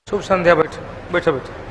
शुभ संध्या। बैठो बैठो बैठो।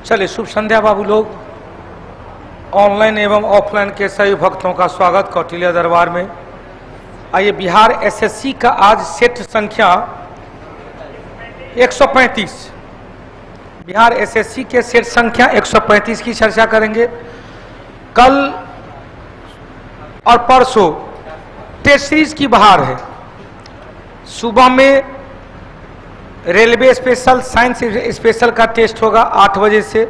चलिए शुभ संध्या बाबू लोग। ऑनलाइन एवं ऑफलाइन के सभी भक्तों का स्वागत कौटिल्य दरबार में। आइए, बिहार एसएससी का आज सेट संख्या 135, बिहार एसएससी के सेट संख्या 135 की चर्चा करेंगे। कल और परसों टेस्ट सीरीज की बहार है। सुबह में रेलवे स्पेशल, साइंस स्पेशल का टेस्ट होगा 8 बजे से,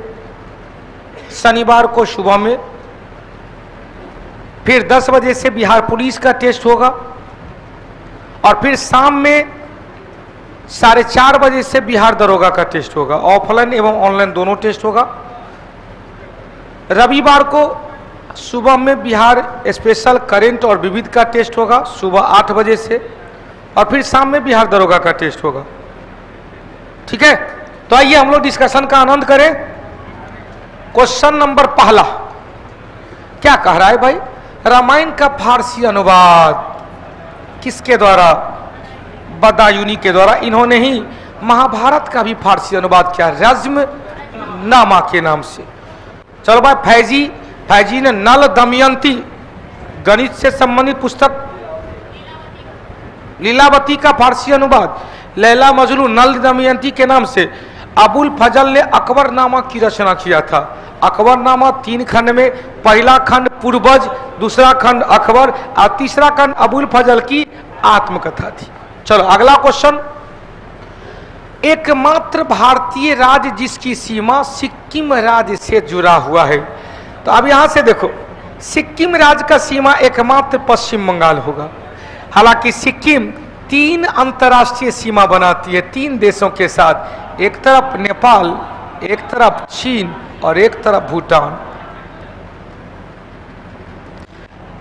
शनिवार को सुबह में। फिर 10 बजे से बिहार पुलिस का टेस्ट होगा और फिर शाम में 4:30 बजे से बिहार दरोगा का टेस्ट होगा। ऑफलाइन एवं ऑनलाइन दोनों टेस्ट होगा। रविवार को सुबह में बिहार स्पेशल, करंट और विविध का टेस्ट होगा सुबह 8 बजे से, और फिर शाम में बिहार दरोगा का टेस्ट होगा। ठीक है, तो आइए हम लोग डिस्कशन का आनंद करें। क्वेश्चन नंबर पहला क्या कह रहा है भाई? रामायण का फारसी अनुवाद किसके द्वारा? बदायूनी के द्वारा। इन्होंने ही महाभारत का भी फारसी अनुवाद किया, रज्म नामा के नाम से। चलो भाई, फैजी ने नल दमयंती गणित से संबंधित पुस्तक, लीलावती का फारसी अनुवाद, लैला मजनू नल दमयंती के नाम से अबुल फजल ने अकबरनामा की रचना किया था। अकबरनामा 3 खंड में, पहला खंड पूर्वज, दूसरा खंड अकबर और तीसरा खंड अबुल फजल की आत्मकथा थी। चलो अगला क्वेश्चन। एकमात्र भारतीय राज्य जिसकी सीमा सिक्किम राज्य से जुड़ा हुआ है। तो अब यहां से देखो, सिक्किम राज्य का सीमा एकमात्र पश्चिम बंगाल होगा। हालांकि सिक्किम 3 अंतर्राष्ट्रीय सीमा बनाती है 3 देशों के साथ, एक तरफ नेपाल, एक तरफ चीन और एक तरफ भूटान।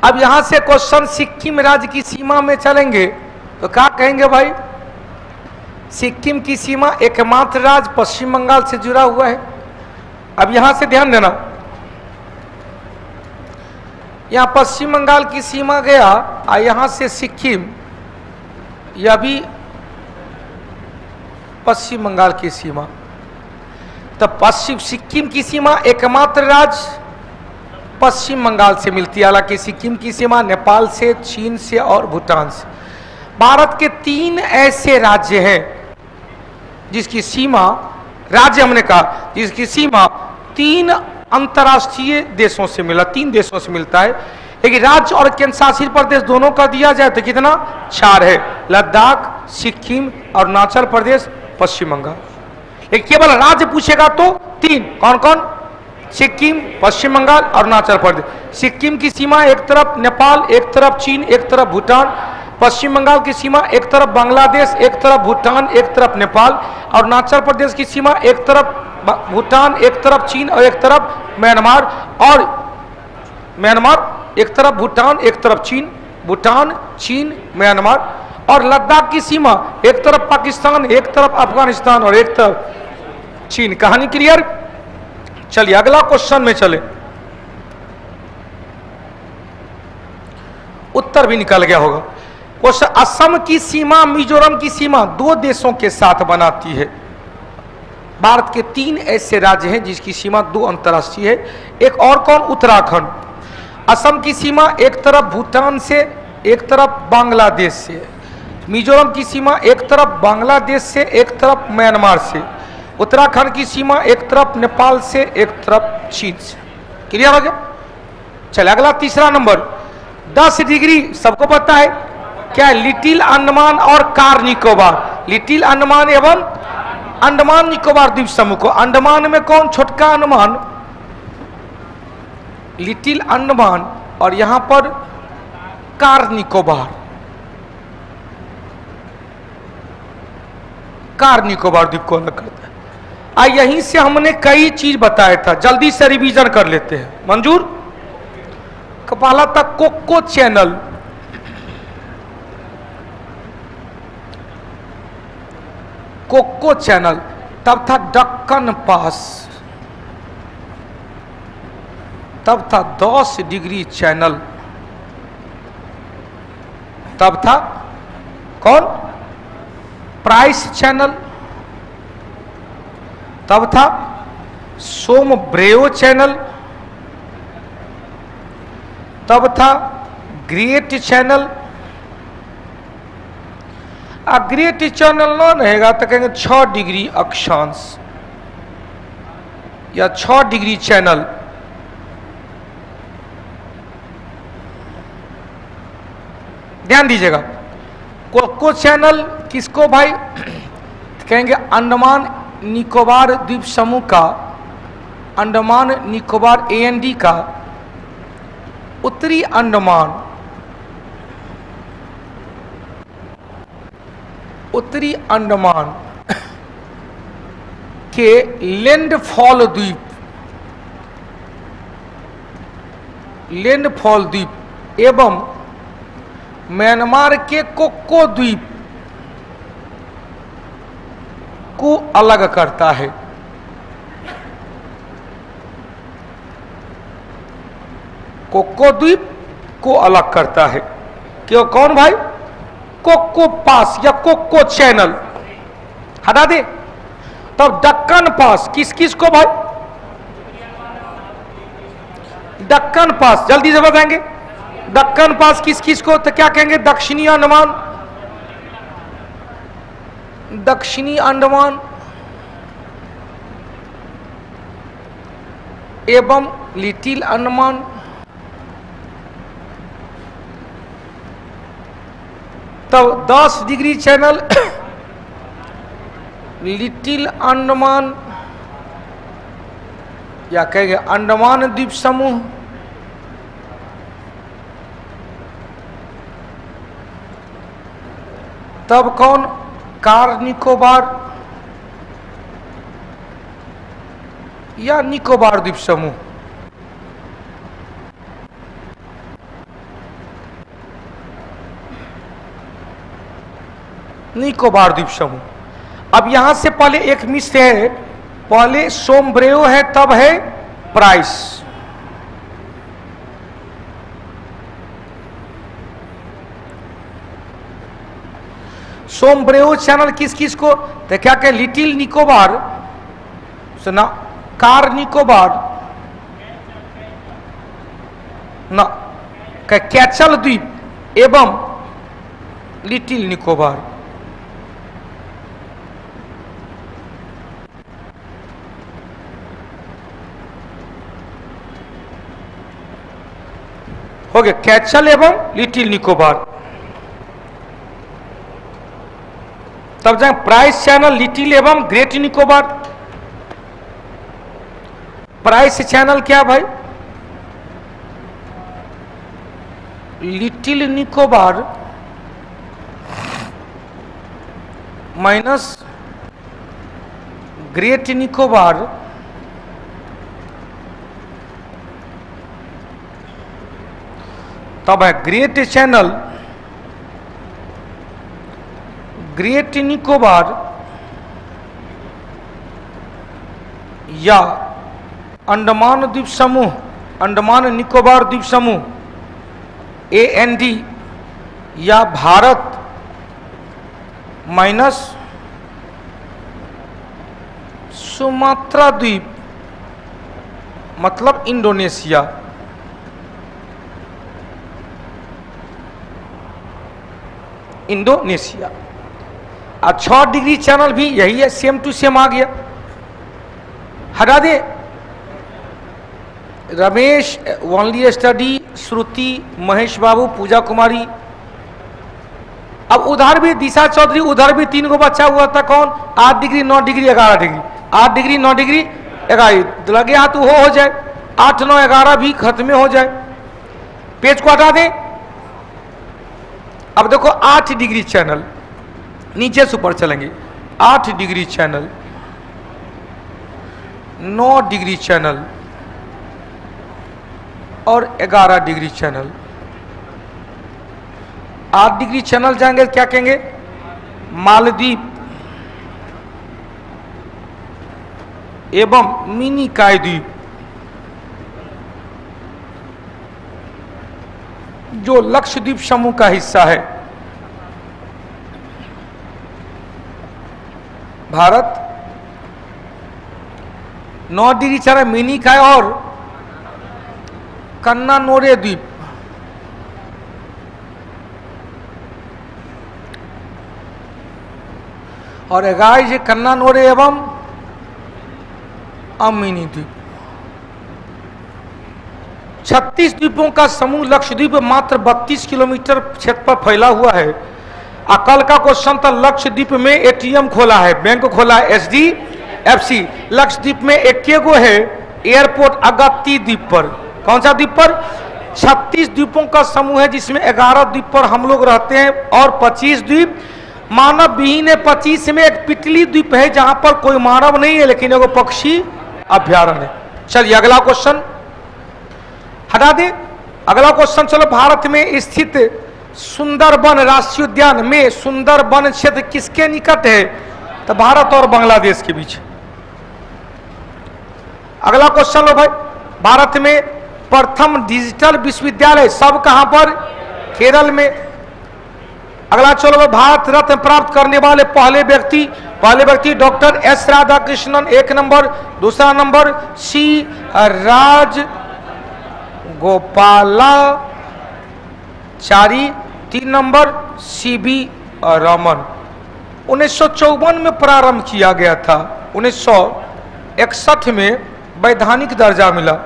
अब यहां से क्वेश्चन सिक्किम राज्य की सीमा में चलेंगे तो क्या कहेंगे भाई? सिक्किम की सीमा एकमात्र राज्य पश्चिम बंगाल से जुड़ा हुआ है। अब यहां से ध्यान देना, यहां पश्चिम बंगाल की सीमा गया और यहां से सिक्किम, यह भी पश्चिम बंगाल की सीमा। तो पश्चिम सिक्किम की सीमा एकमात्र राज्य पश्चिम बंगाल से मिलती है। हालांकि सिक्किम की सीमा नेपाल से, चीन से और भूटान से। भारत के 3 ऐसे राज्य हैं जिसकी सीमा, राज्य हमने कहा, जिसकी सीमा 3 अंतर्राष्ट्रीय देशों से मिला, 3 देशों से मिलता है। लेकिन राज्य और केंद्र शासित प्रदेश दोनों का दिया जाए तो कितना? 4 है, लद्दाख, सिक्किम और अरुणाचल प्रदेश, पश्चिम बंगाल। लेकिन केवल राज्य पूछेगा तो 3, कौन कौन? सिक्किम, पश्चिम बंगाल और अरुणाचल प्रदेश। सिक्किम की सीमा एक तरफ नेपाल, एक तरफ चीन, एक तरफ भूटान। पश्चिम बंगाल की सीमा एक तरफ बांग्लादेश, एक तरफ भूटान, एक तरफ नेपाल। और अरुणाचल प्रदेश की सीमा एक तरफ भूटान, एक तरफ चीन और एक तरफ म्यांमार। और म्यांमार एक तरफ भूटान, एक तरफ चीन, भूटान, चीन, म्यांमार। और लद्दाख की सीमा एक तरफ पाकिस्तान, एक तरफ अफगानिस्तान और एक तरफ चीन। कहानी क्लियर? चलिए अगला क्वेश्चन में चले। उत्तर भी निकल गया होगा। क्वेश्चन, असम की सीमा मिजोरम की सीमा 2 देशों के साथ बनाती है। भारत के 3 ऐसे राज्य हैं जिसकी सीमा 2 अंतर्राष्ट्रीय है। एक और कौन? उत्तराखंड। असम की सीमा एक तरफ भूटान से, एक तरफ बांग्लादेश से। मिजोरम की सीमा एक तरफ बांग्लादेश से, एक तरफ म्यांमार से। उत्तराखंड की सीमा एक तरफ नेपाल से, एक तरफ चीन से। क्लियर हो गया? चले अगला तीसरा नंबर। 10 डिग्री सबको पता है क्या? लिटिल अंडमान और कार निकोबार। लिटिल अंडमान एवं अंडमान निकोबार द्वीप समूह को, अंडमान में कौन? छोटका अंडमान लिटिल अंडमान और यहां पर कार निकोबार। कार निकोबार द्वीप को अलग करता है। यहीं से हमने कई चीज बताया था, जल्दी से रिवीजन कर लेते हैं। मंजूर? पहला था कोको चैनल, कोको चैनल। तब था दक्कन पास, तब था 10 डिग्री चैनल, तब था कौन? प्राइस चैनल, तब था सोमब्रेओ चैनल, तब था ग्रेट चैनल। ग्रेट चैनल ना रहेगा तो कहेंगे 6 डिग्री अक्षांश या 6 डिग्री चैनल। ध्यान दीजिएगा, कोको चैनल किसको भाई? कहेंगे अंडमान निकोबार द्वीप समूह का, अंडमान निकोबार AND का उत्तरी अंडमान, उत्तरी अंडमान के लैंडफॉल द्वीप, लैंडफॉल द्वीप एवं म्यांमार के कोको द्वीप को अलग करता है। कोको द्वीप को अलग करता है। क्यों? कौन भाई? कोको पास या कोको चैनल हटा दे। तब दक्कन पास किस किस को भाई? दक्कन पास जल्दी से बताएंगे। दक्कन पास किस किस को? तो क्या कहेंगे? दक्षिणी अंडमान, दक्षिणी अंडमान एवं लिटिल अंडमान। तब 10 डिग्री चैनल लिटिल अंडमान या कहेंगे अंडमान द्वीप समूह, तब कौन? कार निकोबार या निकोबार द्वीप समूह। निकोबार द्वीप समूह। अब यहां से पहले एक मिस है, पहले सोमब्रेओ है तब है प्राइस। सोमब्रेओ चैनल किस किस को? तो क्या कहे? लिटिल निकोबार, सुना, कार निकोबार ना, कैचल द्वीप एवं लिटिल निकोबार। हो गया कैचल एवं लिटिल निकोबार। तब जाए प्राइस चैनल लिटिल एवं ग्रेट निकोबार। प्राइस चैनल क्या भाई? Little Nicobar minus great Nicobar तब है ग्रेट चैनल, ग्रेट निकोबार या अंडमान द्वीप समूह, अंडमान निकोबार द्वीप समूह AND या भारत माइनस सुमात्रा द्वीप मतलब इंडोनेशिया। इंडोनेशिया। 6 डिग्री चैनल भी यही है, सेम टू सेम आ गया। हटा दे। रमेश ओनली स्टडी, श्रुति, महेश बाबू, पूजा कुमारी। अब उधर भी दिशा चौधरी, उधर भी 3 को बच्चा हुआ था। कौन? 8 degree 9 degree 11 degree, 8 degree 9 degree 11 लगे हाथ हो जाए। 8, 9, 11 भी खत्म में हो जाए, पेज को हटा दें। अब देखो 8 डिग्री चैनल, नीचे से ऊपर चलेंगे। 8 डिग्री चैनल, 9 डिग्री चैनल और 11 डिग्री चैनल। 8 डिग्री चैनल जाएंगे क्या कहेंगे? मालदीप एवं मिनी काय द्वीप, जो लक्षद्वीप समूह का हिस्सा है। भारत 9 डिग्री चैनल, मिनी काय और कन्नानोरे द्वीप। और 11 कन्नानोरे एवं अमिनी द्वीप। 36 द्वीपों का समूह लक्षद्वीप मात्र 32 किलोमीटर क्षेत्र पर फैला हुआ है। अकल का क्वेश्चन था, लक्षद्वीप में एटीएम खोला है, बैंक खोला है HDFC। लक्षद्वीप में एक गो है एयरपोर्ट अगत्ती द्वीप पर। कौन सा द्वीप पर? 36 द्वीपों का समूह है जिसमें 11 द्वीप पर हम लोग रहते हैं और 25 द्वीप मानव विहीन है। 25 में एक पिटली द्वीप है जहां पर कोई मानव नहीं है लेकिन एगो पक्षी अभ्यारण्य है। चलिए अगला क्वेश्चन हटा दें। अगला क्वेश्चन चलो, भारत में स्थित सुंदरबन राष्ट्रीय उद्यान में सुंदरबन क्षेत्र किसके निकट है? तो भारत और बांग्लादेश के बीच। अगला क्वेश्चन लो भाई, भारत में प्रथम डिजिटल विश्वविद्यालय सब कहां पर? केरल में। अगला चलो भाई, भारत रत्न प्राप्त करने वाले पहले व्यक्ति डॉक्टर एस राधाकृष्णन 1 नंबर, दूसरा नंबर सी राज गोपालाचारी, 3 नंबर CB रमन। 1954 में प्रारंभ किया गया था। 1961 में वैधानिक दर्जा मिला।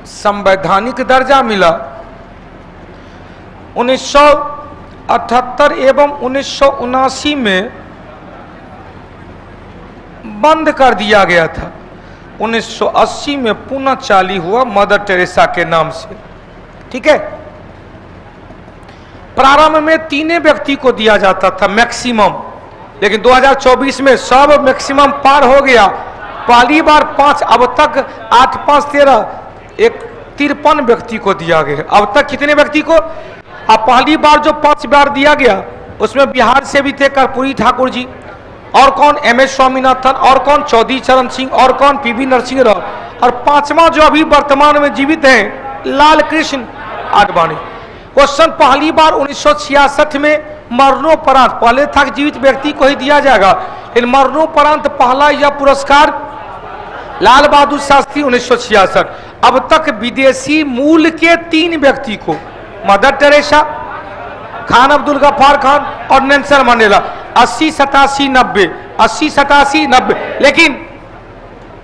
संवैधानिक दर्जा मिला। 1978 एवं 1979 में बंद कर दिया गया था। 1980 में पुनः चालू हुआ मदर टेरेसा के नाम से। ठीक है। प्रारंभ में 3 व्यक्ति को दिया जाता था मैक्सिमम, लेकिन 2024 में सब मैक्सिमम पार हो गया। पहली बार 5, अब तक 8, 5, 13, 53 व्यक्ति को दिया गया। अब तक कितने व्यक्ति को? अब पहली बार जो 5 बार दिया गया उसमें बिहार से भी थे कर्पूरी ठाकुर जी, और कौन MS स्वामीनाथन, और कौन चौधरी चरण सिंह, और कौन PV नरसिंह राव, और 5वां जो अभी वर्तमान में जीवित हैं लाल कृष्ण आडवाणी। क्वेश्चन, पहली बार 1966 में मरणोपरांत, पहले था जीवित व्यक्ति को ही दिया जाएगा, लेकिन मरणोपरांत पहला यह पुरस्कार लाल बहादुर शास्त्री 1966। अब तक विदेशी मूल के 3 व्यक्ति को, मदर टेरेसा, खान अब्दुल गफ्फार खान और नेल्सन मंडेला, 80, 87, 90, 80, 87, 90। लेकिन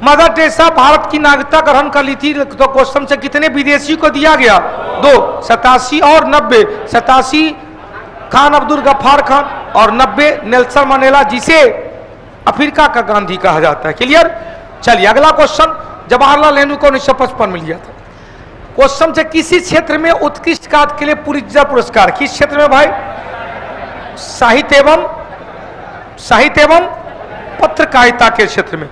मदर टेरेसा भारत की नागरिकता ग्रहण कर ली थी, तो क्वेश्चन से कितने विदेशी को दिया गया? 2, 87 और 90। 87 खान अब्दुल गफ्फार खान और 90 नेल्सन मंडेला, जिसे अफ्रीका का गांधी कहा जाता है। क्लियर? चलिए अगला क्वेश्चन, जवाहरलाल नेहरू को 1955 में लिया था। क्वेश्चन से किसी क्षेत्र में उत्कृष्ट कार्य के लिए पुलित्जर पुरस्कार, किस क्षेत्र में भाई? साहित्य एवं पत्रकारिता के क्षेत्र में।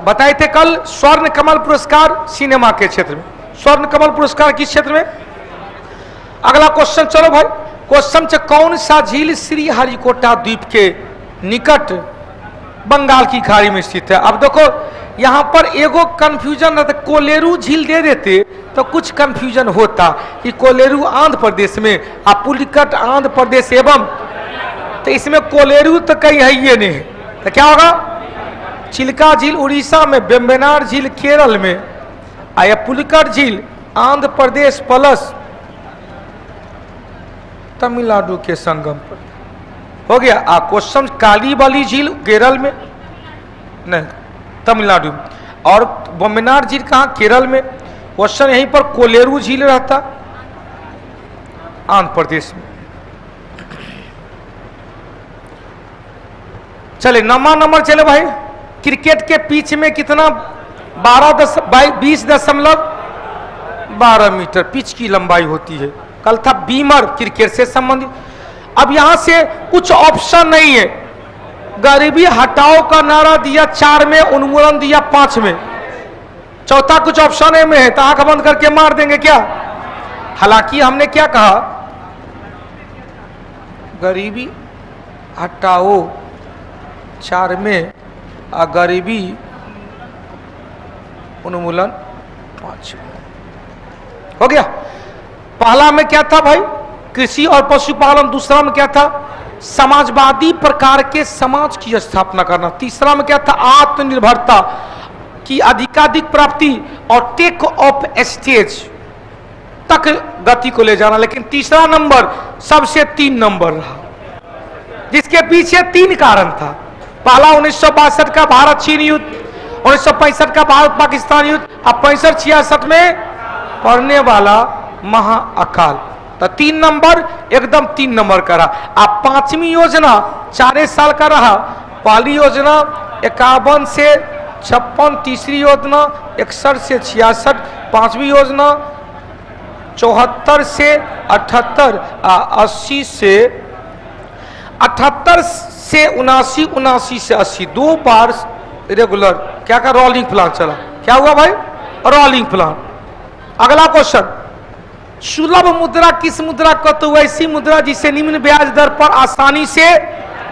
बताए थे कल स्वर्ण कमल पुरस्कार सिनेमा के क्षेत्र में। स्वर्ण कमल पुरस्कार किस क्षेत्र में? अगला क्वेश्चन चलो भाई, क्वेश्चन से कौन सा झील श्री हरिकोटा द्वीप के निकट बंगाल की खाड़ी में स्थित है? अब देखो यहां पर एगो कंफ्यूजन है, तो कोलेरू झील दे देते तो कुछ कंफ्यूजन होता कि कोलेरू आंध्र प्रदेश में, पुलिकट आंध्र प्रदेश एवं, तो इसमें कोलेरू तो कहीं है ये नहीं है, तो क्या होगा? चिल्का झील उड़ीसा में, वेम्बनाड झील केरल में, या पुलिकट झील आंध्र प्रदेश प्लस तमिलनाडु के संगम पर। हो गया। क्वेश्चन, कालीबाली झील केरल में नहीं, तमिलनाडु में, और वेम्बनाड झील कहाँ? केरल में। क्वेश्चन यहीं पर कोलेरू झील रहता आंध्र प्रदेश में। चले 9वां नंबर चले भाई, क्रिकेट के पिच में कितना 20.12 मीटर पिच की लंबाई होती है। कल था बीमर क्रिकेट से संबंधित। अब यहां से कुछ ऑप्शन नहीं है, गरीबी हटाओ का नारा दिया 4 में, उन्मूलन दिया 5 में, चौथा कुछ ऑप्शन में है तो आंख बंद करके मार देंगे क्या? हालांकि हमने क्या कहा, गरीबी हटाओ 4 में और गरीबी उन्मूलन 5 में। हो गया। पहला में क्या था भाई, कृषि और पशुपालन। दूसरा में क्या था, समाजवादी प्रकार के समाज की स्थापना करना। तीसरा में क्या था, आत्मनिर्भरता की अधिकाधिक प्राप्ति और टेक ऑफ स्टेज तक गति को ले जाना। लेकिन तीसरा नंबर सबसे 3 नंबर रहा, जिसके पीछे 3 कारण था। पहला 1962 का भारत चीन युद्ध, 1965 का भारत पाकिस्तान युद्ध, अब 65-66 में पड़ने वाला महाअकाल। तो 3 नंबर एकदम 3 नंबर का रहा। अब 5वीं योजना 4 साल का रहा। पहली योजना 51 से 56, तीसरी योजना 61 से 66, 5वीं योजना 74 से 78, 80 से 78 से 79, 79 से 80, 2 बार रेगुलर क्या का रोलिंग प्लान चला। क्या हुआ भाई, रोलिंग प्लान। अगला क्वेश्चन, सुलभ मुद्रा किस मुद्रा को? तो वैसी मुद्रा जिसे निम्न ब्याज दर पर आसानी से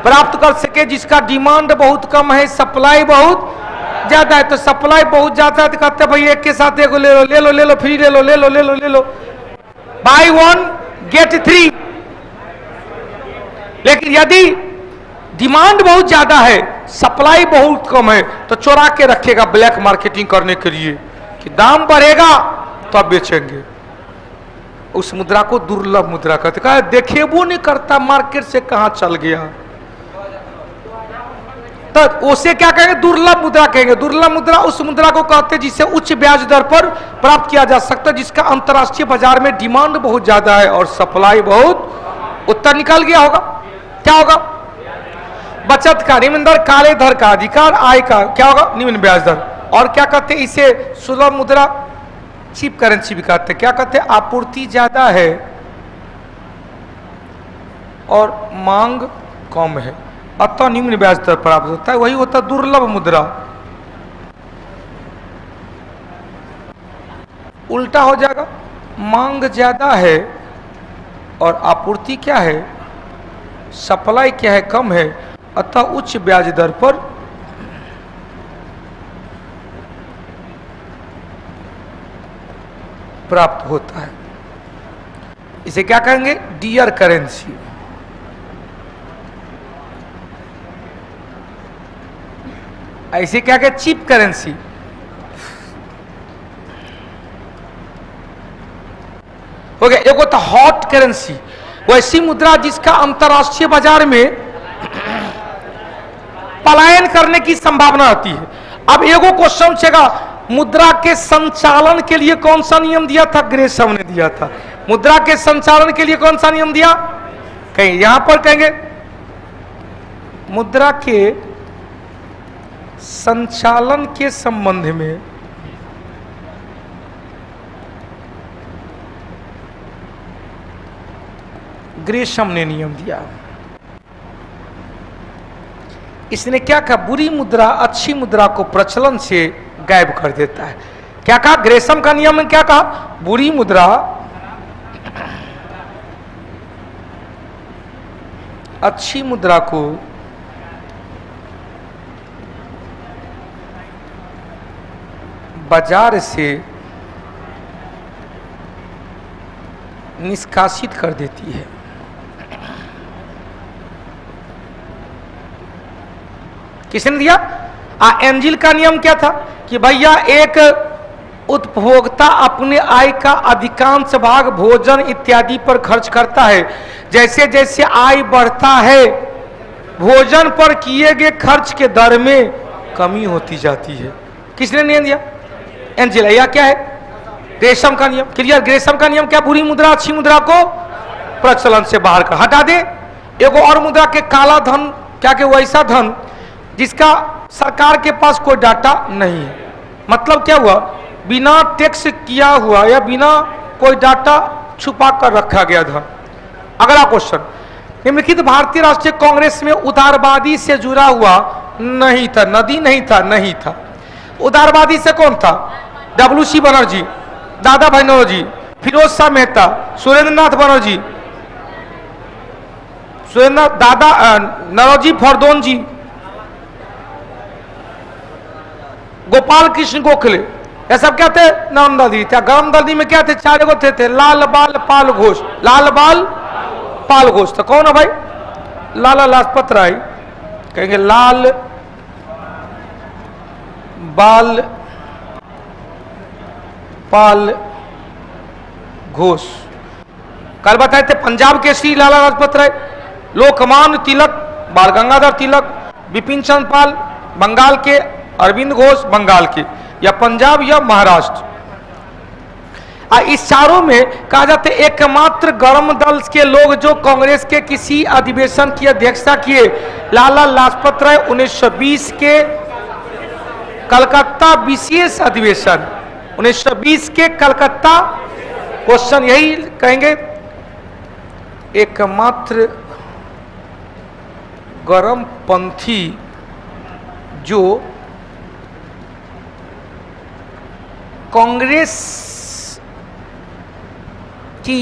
प्राप्त कर सके, जिसका डिमांड बहुत कम है, सप्लाई बहुत ज्यादा है। तो सप्लाई बहुत ज्यादा है तो कहते भाई एक के साथ एगो ले लो, ले लो, ले लो, फ्री ले लो, ले लो, ले लो, ले लो, बाय 1 गेट 3। लेकिन यदि डिमांड बहुत ज्यादा है, सप्लाई बहुत कम है, तो चोरा के रखेगा ब्लैक मार्केटिंग करने के लिए कि दाम बढ़ेगा तो अब बेचेंगे। उस मुद्रा को दुर्लभ मुद्रा कहते हैं। देखे वो नहीं करता मार्केट से कहां चल गया, तो उसे क्या कहेंगे, दुर्लभ मुद्रा कहेंगे। दुर्लभ मुद्रा उस मुद्रा को कहते हैं जिसे उच्च ब्याज दर पर प्राप्त किया जा सकता है, जिसका अंतर्राष्ट्रीय बाजार में डिमांड बहुत ज्यादा है और सप्लाई बहुत। उत्तर निकल गया होगा। क्या होगा, बचत का निम्न दर, काले धन का अधिकार, आय का क्या होगा, निम्न ब्याज दर। और क्या कहते हैं इसे, सुलभ मुद्रा, चीप करेंसी भी कहते हैं। क्या कहते हैं, आपूर्ति ज्यादा है और मांग कम है, अतः निम्न ब्याज दर प्राप्त होता है, वही होता है दुर्लभ मुद्रा। उल्टा हो जाएगा, मांग ज्यादा है और आपूर्ति क्या है, सप्लाई क्या है, कम है, अतः उच्च ब्याज दर पर प्राप्त होता है। इसे क्या कहेंगे, डियर करेंसी। ऐसे क्या कहें, चीप करेंसी। हो गया। एक होता हॉट करेंसी, वैसी मुद्रा जिसका अंतरराष्ट्रीय बाजार में पलायन करने की संभावना रहती है। अब एगो क्वेश्चन पूछेगा, मुद्रा के संचालन के लिए कौन सा नियम दिया था? ग्रेसम ने दिया था। मुद्रा के संचालन के लिए कौन सा नियम दिया? कहीं यहां पर कहेंगे मुद्रा के संचालन के संबंध में ग्रेसम ने नियम दिया। इसने क्या कहा, बुरी मुद्रा अच्छी मुद्रा को प्रचलन से गायब कर देता है। क्या कहा, ग्रेसम का नियम में क्या कहा, बुरी मुद्रा अच्छी मुद्रा को बाजार से निष्कासित कर देती है। किसने दिया? एंजिल का नियम क्या था कि भैया एक उपभोक्ता अपने आय का अधिकांश भाग भोजन इत्यादि पर खर्च करता है। जैसे जैसे आय बढ़ता है, भोजन पर किए गए खर्च के दर में कमी होती जाती है। किसने नियम दिया? एंजिल। या क्या है? ग्रेसम का नियम। क्लियर? ग्रेसम का नियम क्या? बुरी मुद्रा अच्छी मुद्रा को प्रचलन से बाहर कर हटा दे। एगो और मुद्रा के काला धन, क्या के वैसा धन जिसका सरकार के पास कोई डाटा नहीं है। मतलब क्या हुआ, बिना टैक्स किया हुआ या बिना कोई डाटा छुपा कर रखा गया था। अगला क्वेश्चन, निम्नलिखित भारतीय राष्ट्रीय कांग्रेस में उदारवादी से जुड़ा हुआ नहीं था, नदी नहीं था, नहीं था। उदारवादी से कौन था? डब्ल्यू.सी. बनर्जी, दादा भाई नौरोजी, फिरोज शाह मेहता, सुरेंद्र नाथ बनर्जी, दादा नौरोजी फरदौन जी, गोपाल कृष्ण गोखले, ये सब क्या थे? नाम दर्दी थे। गरम दर्दी में क्या थे? 4 गो थे लाल बाल पाल घोष, लाल बाल पाल घोष। तो कौन है भाई? लाला लाजपत राय। कहेंगे लाल बाल पाल घोष। कल बताए थे पंजाब के श्री लाला लाजपत राय, लोकमान्य तिलक, बाल गंगाधर तिलक, बिपिन चंद्र पाल बंगाल के, अरविंद घोष बंगाल के, या पंजाब या महाराष्ट्र। इस चारों में कहा जाता है एकमात्र गर्म दल के लोग जो कांग्रेस के किसी अधिवेशन की अध्यक्षता किए, लाला लाजपत राय 1920 के कलकत्ता विशेष अधिवेशन, 1920 के कलकत्ता। क्वेश्चन यही कहेंगे, एकमात्र गरम पंथी जो कांग्रेस की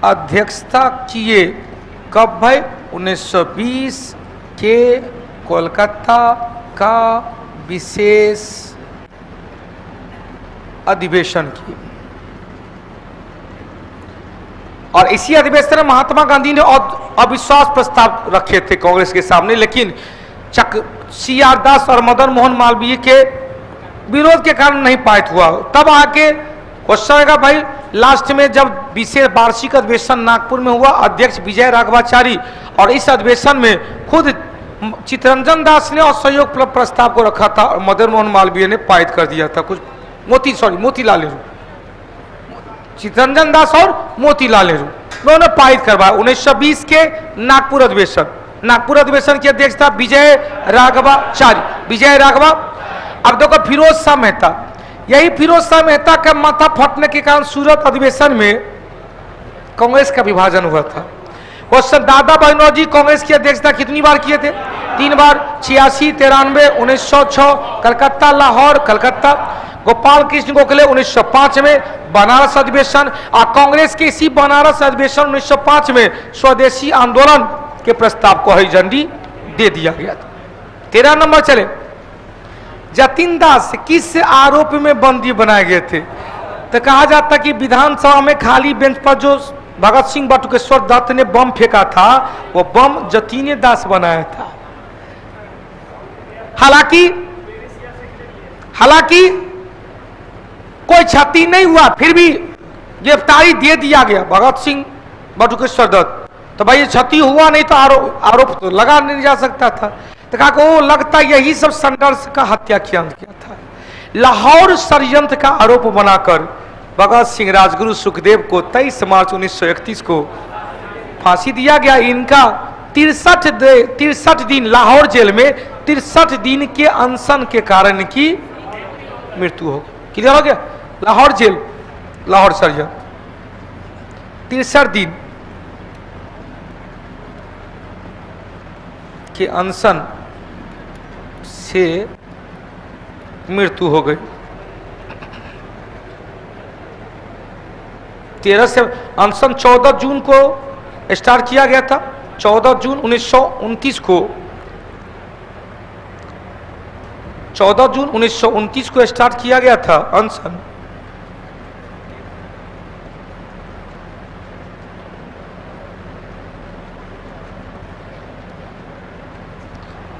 अध्यक्षता किए, कब भाई? 1920 के कोलकाता का विशेष अधिवेशन की। और इसी अधिवेशन में महात्मा गांधी ने अविश्वास प्रस्ताव रखे थे कांग्रेस के सामने, लेकिन सी.आर. दास और मदन मोहन मालवीय के विरोध के कारण नहीं पारित हुआ। तब आके क्वेश्चन आएगा भाई, लास्ट में जब विशेष वार्षिक अधिवेशन नागपुर में हुआ, अध्यक्ष विजय राघवाचारी, और इस अधिवेशन में खुद चित्तरंजन दास ने असहयोग प्रस्ताव को रखा था और मदन मोहन मालवीय ने पारित कर दिया था। कुछ मोतीलाल नेहरू, चित्तरंजन दास और मोतीलाल नेहरू दोनों पारित करवाया 1920 के नागपुर अधिवेशन। नागपुर अधिवेशन की अध्यक्षता विजय राघवाचारी, विजय राघवा। अब देखो फिरोज शाह मेहता, यही फिरोज शाह मेहता का माथा फटने के कारण सूरत अधिवेशन में कांग्रेस का विभाजन हुआ था। क्वेश्चन, दादा भाई नौरोजी कांग्रेस की अध्यक्षता कितनी बार किए थे? 3 बार, 86, 93, 1906 कलकत्ता, लाहौर, कलकत्ता। गोपाल कृष्ण गोखले 1905 में बनारस अधिवेशन, और कांग्रेस के इसी बनारस अधिवेशन 1905 में स्वदेशी आंदोलन के प्रस्ताव को हरी झंडी दे दिया गया था। 13 नंबर चले, जतिन दास किस आरोप में बंदी बनाए गए थे? तो कहा जाता कि विधानसभा में खाली बेंच पर जो भगत सिंह बटुकेश्वर दत्त ने बम फेंका था, वो बम जतीन दास बनाया था। हालांकि कोई क्षति नहीं हुआ, फिर भी गिरफ्तारी दे दिया गया भगत सिंह बटुकेश्वर दत्त। तो भाई क्षति हुआ नहीं तो आरोप तो लगा नहीं जा सकता था। तो कहा वो लगता यही सब संघर्ष का हत्या किया था। लाहौर षड्यंत्र का आरोप बनाकर भगत सिंह, राजगुरु, सुखदेव को 23 मार्च 1931 को फांसी दिया गया। इनका 63 दिन लाहौर जेल में 63 दिन के अनशन के कारण की मृत्यु हो गई। क्लियर हो गया? लाहौर जेल, लाहौर षड्यंत्र 63 दिन के अनशन से मृत्यु हो गई। 13 से अनशन 14 जून को स्टार्ट किया गया था। 14 जून 1929 को 14 जून 1929 को स्टार्ट किया गया था अनशन।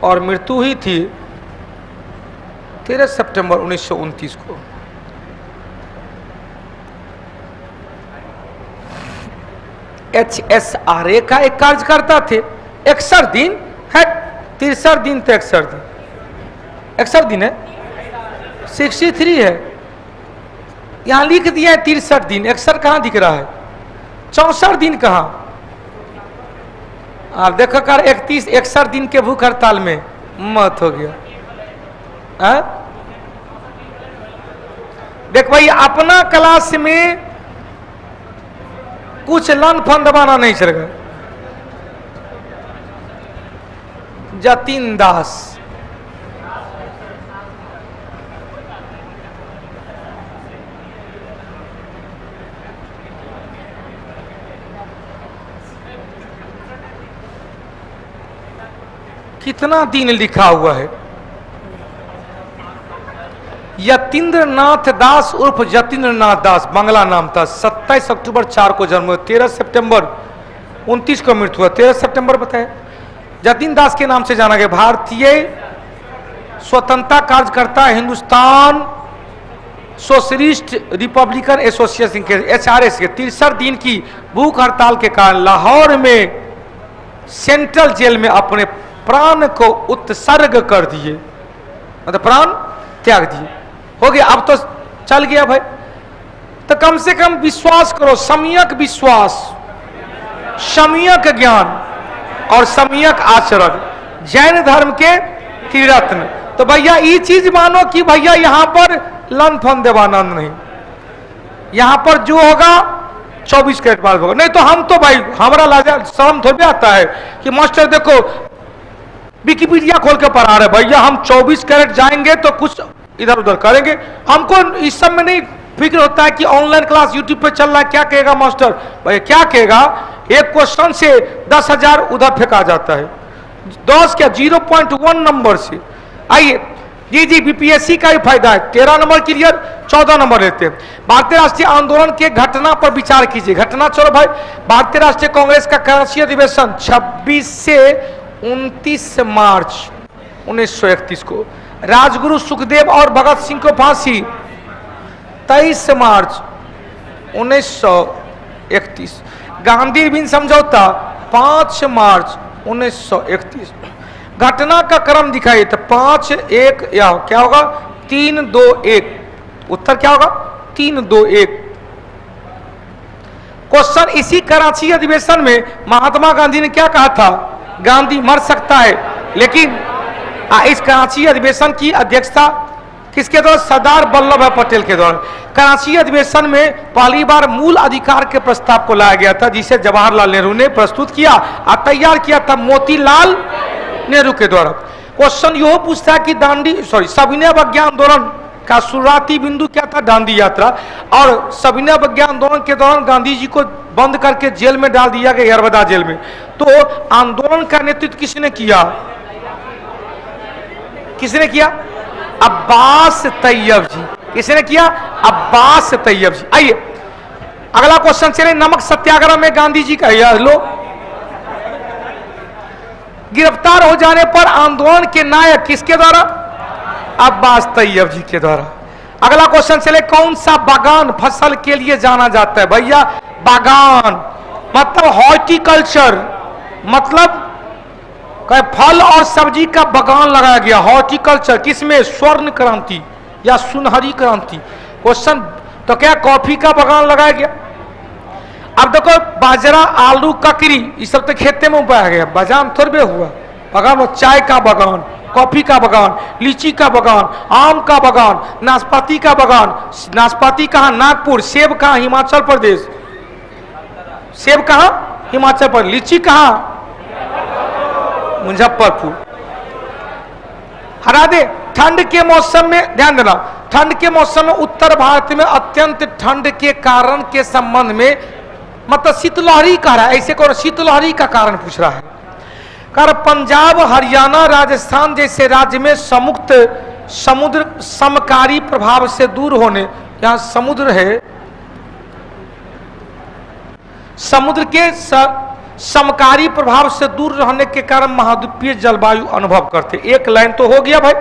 और मृत्यु हुई थी 13 सितंबर 1929 को। HSRA का एक कार्यकर्ता थे। 61 दिन है, 63 दिन तो 61 दिन है, 63 है। यहां लिख दिया है 63 दिन, 61 कहां दिख रहा है? 64 दिन कहां? और देखो कर 31 दिन के भूख हड़ताल में मौत हो गया। देख भाई अपना क्लास में कुछ लन फन दबाना नहीं चलेगा। जतिन दास कितना दिन लिखा हुआ है। यतीन्द्रनाथ दास उर्फ जतीन्द्रनाथ दास बांग्ला नाम था। 27 अक्टूबर 4 को जन्म हुआ, 13 सितंबर 29 को मृत्यु हुआ। 13 सितंबर बताए। जतीन दास के नाम से जाना गया। भारतीय स्वतंत्रता कार्यकर्ता, हिंदुस्तान सोशलिस्ट रिपब्लिकन एसोसिएशन के HRS के 63 दिन की भूख हड़ताल के कारण लाहौर में सेंट्रल जेल में अपने प्राण को उत्सर्ग कर दिए, मतलब प्राण त्याग दिए। हो गया, अब तो चल गया भाई। तो कम से कम विश्वास करो, सम्यक विश्वास, सम्यक ज्ञान और सम्यक आचरण जैन धर्म के त्रिरत्न। तो भैया ये चीज मानो कि भैया यहां पर लन फन देवानंद नहीं, यहां पर जो होगा 24 कैरेट बाद होगा। नहीं तो हम तो भाई हमारा लाजा शर्म थोड़ी आता है कि मास्टर देखो विकिपीडिया खोल के पढ़ा रहे भैया, हम 24 कैरेट जाएंगे तो कुछ इधर उधर करेंगे। हमको इस सब में नहीं फिक्र होता है कि ऑनलाइन क्लास यूट्यूब पे चल रहा है, क्या कहेगा मास्टर। भैया क्या कहेगा, एक क्वेश्चन से 10,000 उधर फेंका जाता है। 10 क्या 0.1 नंबर से। आइए जी जी बीपीएससी का ही फायदा है। 13 नंबर क्लियर, 14 नंबर लेते हैं। भारतीय राष्ट्रीय आंदोलन के घटना पर विचार कीजिए। घटना चलो भाई, भारतीय राष्ट्रीय कांग्रेस का कराची अधिवेशन 26 से 29 मार्च 1931 को। राजगुरु सुखदेव और भगत सिंह को फांसी 23 मार्च 1931। गांधी बिन समझौता 5 मार्च 1931। घटना का क्रम दिखाइए तो 5 1 या क्या होगा 3 2 1। उत्तर क्या होगा 3 2 1। क्वेश्चन, इसी कराची अधिवेशन में महात्मा गांधी ने क्या कहा था, गांधी मर सकता है लेकिन इस कराची अधिवेशन की अध्यक्षता किसके द्वारा, सरदार वल्लभ भाई पटेल के द्वारा। कराची अधिवेशन में पहली बार मूल अधिकार के प्रस्ताव को लाया गया था, जिसे जवाहरलाल नेहरू ने प्रस्तुत किया और तैयार किया था मोतीलाल नेहरू के द्वारा। क्वेश्चन यह पूछता है कि सविनय अवज्ञा आंदोलन का शुरुआती बिंदु क्या था, दांडी यात्रा। और सविनय अवज्ञा आंदोलन के दौरान गांधी जी को बंद करके जेल में डाल दिया गया, यरवदा जेल में। तो आंदोलन का नेतृत्व किसने किया, किसने किया, अब्बास तैयब जी। किसने किया, अब्बास तैयब जी। आइए अगला क्वेश्चन चले, नमक सत्याग्रह में गांधी जी का लो गिरफ्तार हो जाने पर आंदोलन के नायक किसके द्वारा, अब्बास तैयब जी के द्वारा। अगला क्वेश्चन चले, कौन सा बागान फसल के लिए जाना जाता है, भैया बागान मतलब हॉर्टिकल्चर, मतलब फल और सब्जी का बागान लगाया गया, हॉर्टिकल्चर। किसमें, स्वर्ण क्रांति या सुनहरी क्रांति। क्वेश्चन, तो क्या कॉफी का बागान लगाया गया। अब देखो बाजरा, आलू, ककड़ी ये सब तो खेते में उगाया गया, बागान थोड़े हुआ। बागान में चाय का बागान, कॉफी का बागान, लीची का बागान, आम का बागान, नाशपाती का बागान। नाशपाती कहाँ, नागपुर। सेब कहाँ, हिमाचल प्रदेश। सेब कहाँ, हिमाचल प्रदेश। लीची कहाँ, मुजफ्फरपुर। हरा दे। ठंड के मौसम में ध्यान देना, ठंड के मौसम में उत्तर भारत में अत्यंत ठंड के कारण के संबंध में मतलब शीतलहरी कह रहा है, ऐसे कौन शीतलहरी का कारण पूछ रहा है। कारण पंजाब, हरियाणा, राजस्थान जैसे राज्य में समुद्र समकारी प्रभाव से दूर होने, यहां समुद्र है, समुद्र के समकारी प्रभाव से दूर रहने के कारण महाद्वीपीय जलवायु अनुभव करते। एक लाइन तो हो गया भाई।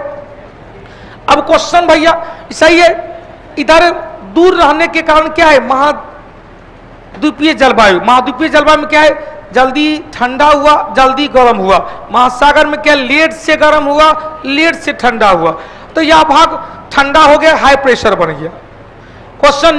अब क्वेश्चन भैया सही है, इधर दूर रहने के कारण क्या है, महाद्वीपीय जलवायु। महाद्वीपीय जलवायु में क्या है, जल्दी ठंडा हुआ, जल्दी गर्म हुआ। महासागर में क्या, लेट से गर्म हुआ, लेट से ठंडा हुआ। तो यह भाग ठंडा हो गया, हाई प्रेशर बन गया। क्वेश्चन,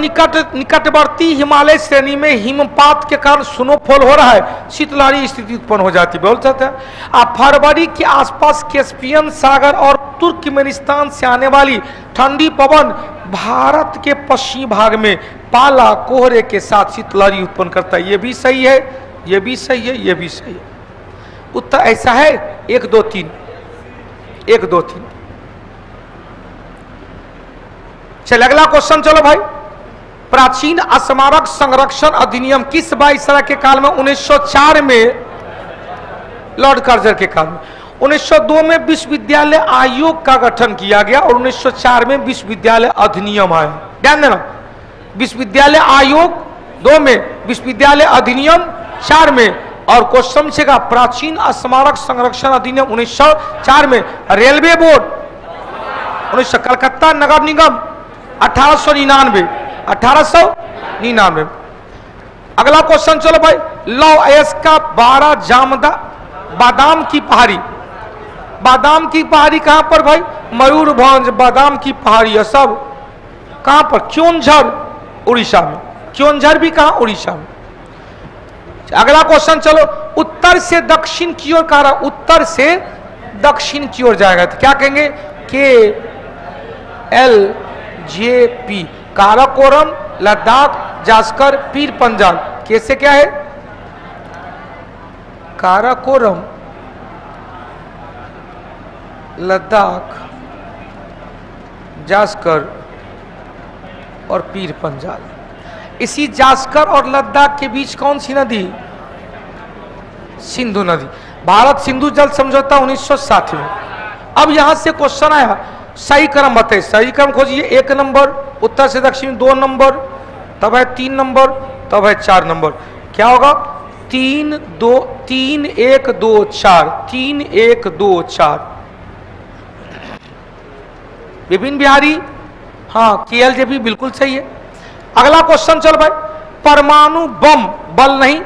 निकटवर्ती हिमालय श्रेणी में हिमपात के कारण स्नोफॉल हो रहा है, शीतलहरी स्थिति उत्पन्न हो जाती है, बोल सकते हैं। अब फरवरी के आसपास कैस्पियन सागर और तुर्कमेनिस्तान से आने वाली ठंडी पवन भारत के पश्चिमी भाग में पाला कोहरे के साथ शीतलहरी उत्पन्न करता है। ये भी सही है, ये भी सही है, ये भी सही है। उत्तर ऐसा है 1 2 3, 1 2 3। चल अगला क्वेश्चन, चलो भाई। प्राचीन स्मारक संरक्षण अधिनियम किस वायसराय के काल में? 1904 में लॉर्ड कर्जर के काल में। 1902 में विश्वविद्यालय आयोग का गठन किया गया और 1904 में विश्वविद्यालय अधिनियम आया। ध्यान देना, विश्वविद्यालय आयोग 2 में, विश्वविद्यालय अधिनियम 4 में। और क्वेश्चन से का प्राचीन स्मारक संरक्षण अधिनियम 1904 में। रेलवे बोर्ड 1900, कलकत्ता नगर निगम 1899। अगला क्वेश्चन चलो भाई। लौ एस का 12 जामदा बादाम की पहाड़ी, बादाम की पहाड़ी कहां पर भाई? मयूरभंज बादाम की पहाड़ी है सब कहां पर? क्योंझर उड़ीसा में। क्योंझर भी कहां? उड़ीसा में। अगला क्वेश्चन चलो। उत्तर से दक्षिण की ओर कह रहा, उत्तर से दक्षिण की ओर जाएगा तो क्या कहेंगे? KLJP, काराकोरम, लद्दाख, जास्कर, पीर पंजाल। कैसे क्या है? काराकोरम, लद्दाख, जास्कर और पीर पंजाल। इसी जास्कर और लद्दाख के बीच कौन सी नदी? सिंधु नदी। भारत सिंधु जल समझौता 1960 में। अब यहां से क्वेश्चन आया, सही क्रम बताइए। सही क्रम खोजिए। 1 नंबर, उत्तर से दक्षिण 2 नंबर, तब है 3 नंबर, तब है 4 नंबर। क्या होगा? 3 1 2 4, 3 1 2 4। विपिन बिहारी, हाँ KLJP बिल्कुल सही है। अगला क्वेश्चन चल भाई। परमाणु बम, बल नहीं,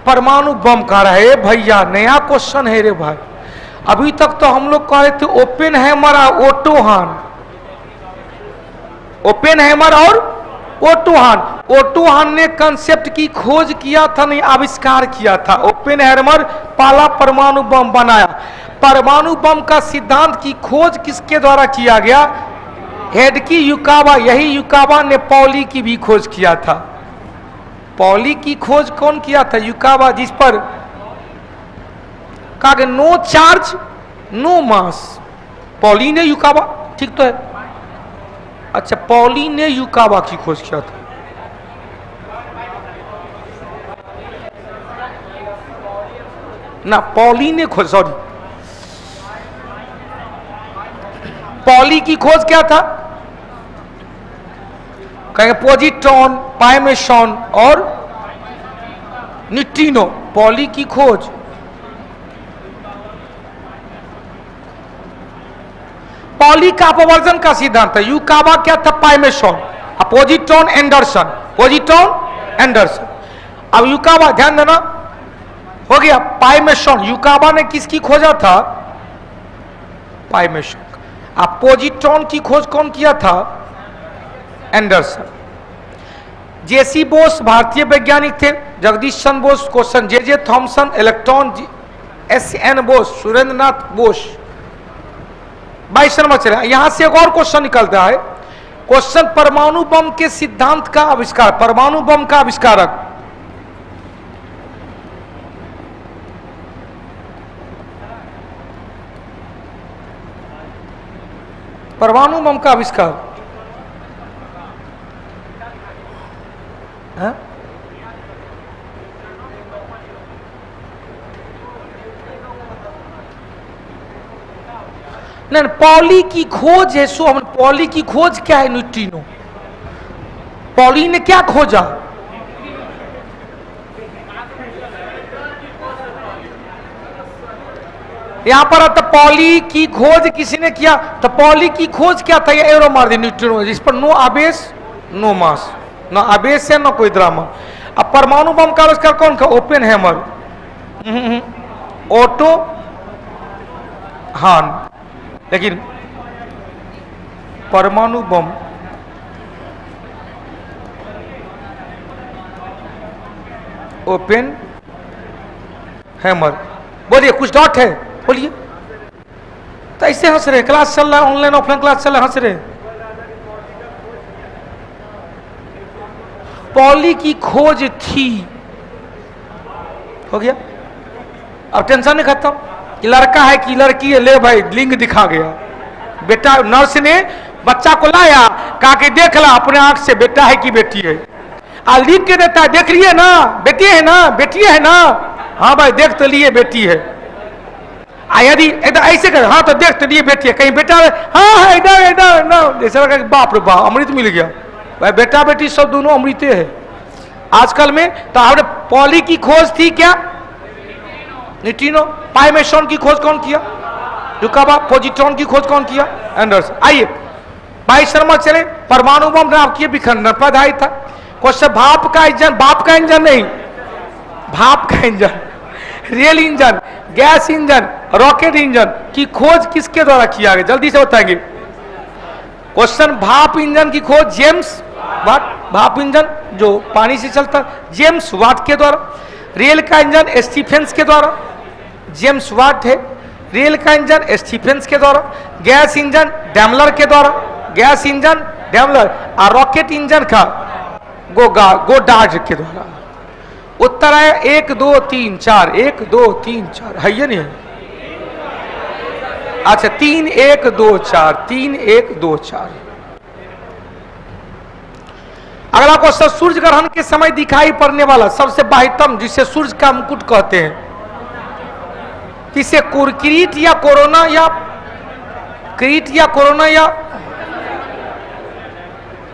परमाणु बम कह रहा है भैया, नया क्वेश्चन है रे भाई। अभी तक तो हम लोग कह रहे थे ओपेनहाइमर और ओटो हान, ओपेनहाइमर और ओटो हान। ओटो हान ने कंसेप्ट की खोज किया था, नहीं आविष्कार किया था। ओपेनहाइमर पहला परमाणु बम बनाया। परमाणु बम का सिद्धांत की खोज किसके द्वारा किया गया? हेडकी युकावा। यही युकावा ने पॉली की भी खोज किया था। पॉली की खोज कौन किया था? युकावा, जिस पर कहा कि नो चार्ज नो मास। पॉली ने युकावा, ठीक तो है। अच्छा, पॉली ने युकावा की खोज किया था। ना, पॉली ने खोज, सॉरी, पॉली की खोज क्या था? कहेंगे पोजिट्रॉन, पाइमेशॉन और न्यूट्रिनो। पॉली की खोज पॉली का अपवर्जन का सिद्धांत है। युकावा क्या था? Pi meson. Positron Anderson, positron Anderson. अब युकावा, ध्यान देना, हो गया पाइमेशॉन। युकावा ने किसकी खोजा था? पाइमेशॉन। अब पोजिट्रॉन की खोज कौन किया था? एंडरसन। जेसी बोस भारतीय वैज्ञानिक थे। Jagdish Chandra Bose question. J Thomson electron. SN Bose, Surendranath Bose. 22 number चले। यहां से एक और क्वेश्चन निकलता है। क्वेश्चन, परमाणु बम के सिद्धांत का आविष्कार, परमाणु बम का आविष्कारक। परमाणु बम का आविष्कार है? नहीं, पॉली की खोज है। सो हम पॉली की खोज क्या है? न्यूट्रिनो। पॉली ने क्या खोजा? यहां पर आता पॉली की खोज किसी ने किया, तो पॉली की खोज क्या था? ये एरो मार दी, न्यूट्रिनो, जिस पर नो आवेश नो मास, ना आवेश है ना कोई द्रव्यमान। अब परमाणु बम का आविष्कार कौन का? ओपेनहाइमर, ओटो हान। लेकिन परमाणु बम ओपन हैमर। बोलिए कुछ डॉट है, बोलिए। तो ऐसे हंस रहे, क्लास चल रहा है, ऑनलाइन ऑफलाइन क्लास चल रहा है, हंस रहे। पॉली की खोज थी, हो गया। अब टेंशन नहीं खत्म कि लड़का है कि लड़की है, ले भाई लिंग दिखा गया। बेटा नर्स ने बच्चा को लाया, कहा कि देख ला अपने आंख से बेटा है कि बेटी है, आ लिख के देता है, देख लिए ना बेटी है ना, बेटी है ना, हाँ भाई देख तो लिए बेटी है। यदि ऐसे कर, हाँ तो देख तो लिए बेटी है, कहीं बेटा हाँ इधर इधर ना, जैसे लगा कि बाप रे बाप अमृत मिल गया। भाई बेटा बेटी सब दोनों अमृते है आजकल में। तो आपने पॉली की खोज थी क्या, न्यूट्रिनो। पाइमेशन की खोज कौन किया, रुकाबा। पॉजिट्रॉन की खोज कौन किया, एंडरसन। आइए 22 नंबर चले, परमाणु बम नाभिकीय विखंडन पर आधारित था। क्वेश्चन, भाप का इंजन, बाप का इंजन नहीं, भाप का engine, rail engine, gas engine, rocket engine की खोज किसके द्वारा किया गया, जल्दी से बताएंगे। क्वेश्चन, भाप इंजन की खोज जेम्स वाट, भाप इंजन जो पानी से चलता, जेम्स वाट के द्वारा। रेल का इंजन स्टीफेंस के द्वारा, जेम्स वाट है। रेल का इंजन स्टीफेंस के द्वारा। गैस इंजन डैमलर के द्वारा, गैस इंजन डैमलर। और रॉकेट इंजन का गोडार्ड के द्वारा। उत्तर है 1 2 3 4, 1 2 3 4 है ये नहीं है, अच्छा 3 1 2 4, 3 1 2 4। अगला क्वेश्चन, सूर्य ग्रहण के समय दिखाई पड़ने वाला सबसे बाह्यतम जिसे सूर्य का मुकुट कहते हैं, किसे किरीट या कोरोना, या किरीट या कोरोना या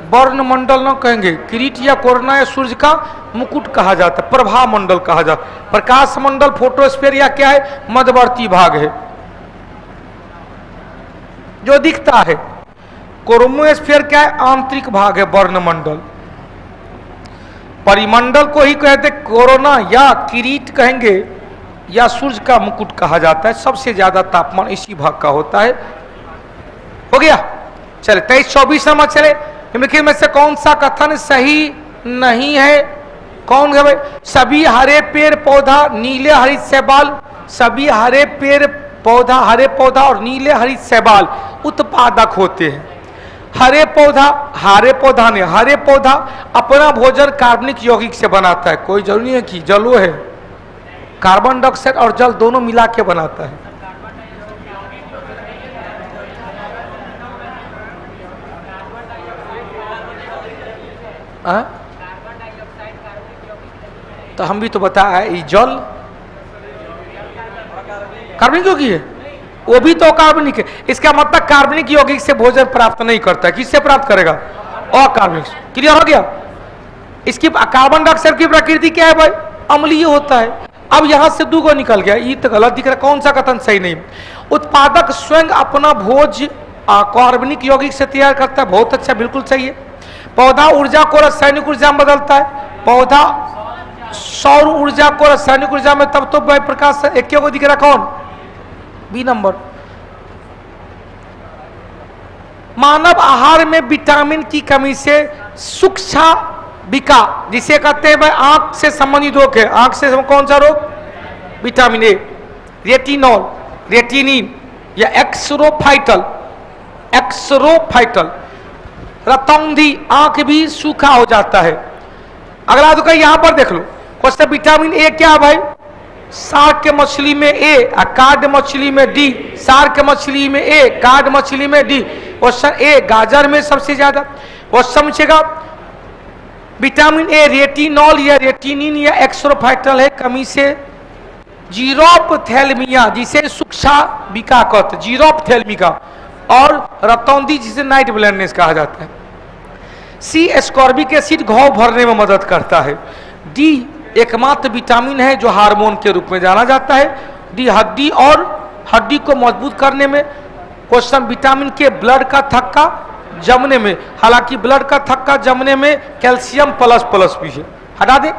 वर्णमंडल न कहेंगे, किरीट या कोरोना या सूर्य का मुकुट कहा जाता है, प्रभा मंडल कहा जाता है। प्रकाश मंडल फोटोस्फीयर या क्या है, मध्यवर्ती भाग है जो दिखता है। क्रोमोस्फीयर क्या है, आंतरिक भाग है, वर्णमंडल। परिमंडल को ही कहते कोरोना या किरीट कहेंगे, या सूर्य का मुकुट कहा जाता है। सबसे ज्यादा तापमान इसी भाग का होता है। हो गया, चले 23 24 नंबर चले। निम्नलिखित में से कौन सा कथन सही नहीं है, कौन है भाई। सभी हरे पेड़ पौधा नीले हरित शैवाल, सभी हरे पेड़ पौधा, हरे पौधा और नीले हरित शैवाल उत्पादक होते हैं। हरे पौधा ने, हरे पौधा अपना भोजन कार्बनिक यौगिक से बनाता है। कोई जरूरी नहीं है कि जलो है, कार्बन डाइऑक्साइड और जल दोनों मिला के बनाता है। तो हम भी तो बताया है, जल कार्बनिक यौगिक है, वो भी तो कार्बनिक है। इसका मतलब कार्बनिक यौगिक से भोजन प्राप्त नहीं करता है, किससे प्राप्त करेगा, अकार्बनिक। क्लियर हो गया। इसकी कार्बन डाइऑक्साइड की प्रकृति क्या है भाई, अम्लीय होता है। अब यहां से 2 निकल गया, ये तो गलत दिख रहा है। कौन सा कथन सही नहीं। उत्पादक स्वयं अपना भोज कार्बनिक यौगिक से तैयार करता है, बहुत अच्छा, बिल्कुल सही है। पौधा ऊर्जा को रासायनिक ऊर्जा में बदलता है, पौधा सौर ऊर्जा को रासायनिक ऊर्जा में, तब तो भाई प्रकाश एक को दिख रहा, कौन, बी नंबर। मानव आहार में विटामिन की कमी से सूक्ष्म विका, जिसे कहते हैं भाई आंख से संबंधित रोग है। आंख से कौन सा रोग, विटामिन ए, रेटिनॉल, रेटिनिन या एक्सरोफाइटल, रतौंधी, आंख भी सूखा हो जाता है। अगला तो कहीं यहां पर देख लो क्वेश्चन, विटामिन ए क्या है भाई, शार्क के मछली में ए, कार्ड मछली में डी, शार्क मछली में ए, कार्ड मछली में डी। क्वेश्चन ए गाजर में सबसे ज्यादा। वो समझेगा विटामिन ए रेटिनॉल या रेटिनिन या एक्सरोफाइटल है कमी से जीरोपथैल्मिया, जिसे सूक्ष्म विका कहते, जीरोपथैल्मिका, और रतौंधी जिसे नाइट ब्लाइंडनेस कहा जाता है। सी एस्कॉर्बिक एसिड घाव भरने में मदद करता है। डी एकमात्र विटामिन है जो हार्मोन के रूप में जाना जाता है। डी हड्डी को मजबूत करने में। क्वेश्चन, विटामिन के ब्लड का थक्का जमने में, हालांकि ब्लड का थक्का जमने में कैल्शियम प्लस भी है, हटा दे।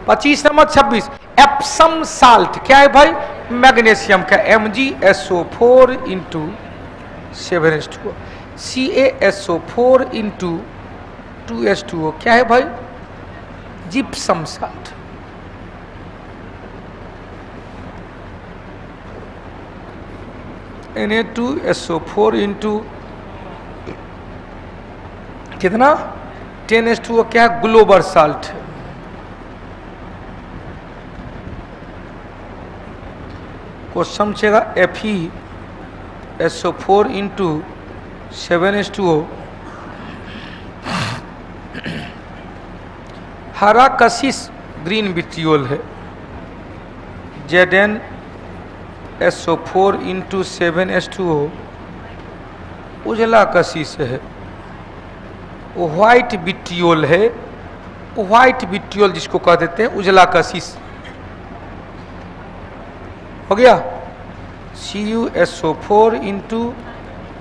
25 नंबर 26, एप्सम साल्ट क्या है भाई, मैग्नीशियम का, MgSO4 × 7H2O, CaSO4 × 2H2O क्या है भाई, जिप्सम साल्ट। Na2SO4 इंटू कितना 10H2O क्या है, ग्लोबल साल्ट। क्वेश्चन पूछेगा FeSO4 इंटू 7H2O। हरा कशिश ग्रीन विट्रियोल है, ZnSO4 इंटू 7H2O उजला कशिश है, व्हाइट विट्रियोल है, व्हाइट विट्रियोल जिसको कह देते हैं उजला कशिश। हो गया। CuSO4 इंटू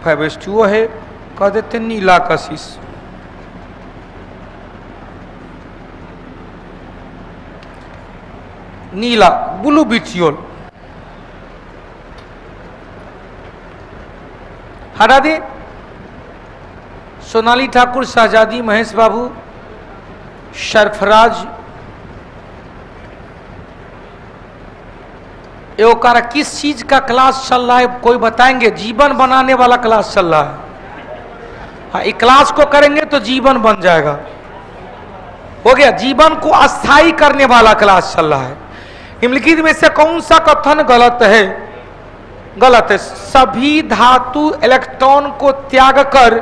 5H2O है, कह देते हैं नीला कशिश। नीला ब्लू विट्रियोल। हटा दे। सोनाली ठाकुर, शहजादी, महेश बाबू, सरफराज, एवकारा किस चीज का क्लास चल रहा है कोई बताएंगे? जीवन बनाने वाला क्लास चल रहा है। हाँ, इस क्लास को करेंगे तो जीवन बन जाएगा। हो गया। जीवन को अस्थायी करने वाला क्लास चल रहा है। निम्नलिखित में से कौन सा कथन गलत है? गलत है। सभी धातु इलेक्ट्रॉन को त्याग कर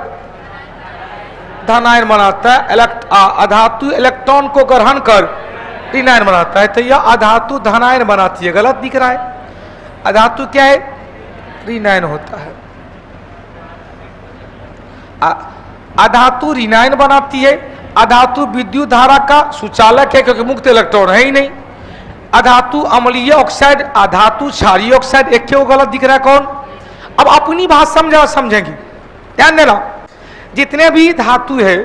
धनायन बनाता है, अधातु इलेक्ट्रॉन को ग्रहण कर ऋणायन बनाता है। तो यह अधातु धनायन बनाती है, गलत दिख रहा है। अधातु क्या है? ऋणायन होता है। अधातु ऋणायन बनाती है। अधातु विद्युत धारा का सुचालक है क्योंकि मुक्त इलेक्ट्रॉन है ही नहीं। अधातु अम्लीय ऑक्साइड, अधातु क्षारीय ऑक्साइड, एक क्यों गलत दिख रहा है? कौन? अब अपनी बात समझेंगे, ध्यान देना। जितने भी धातु है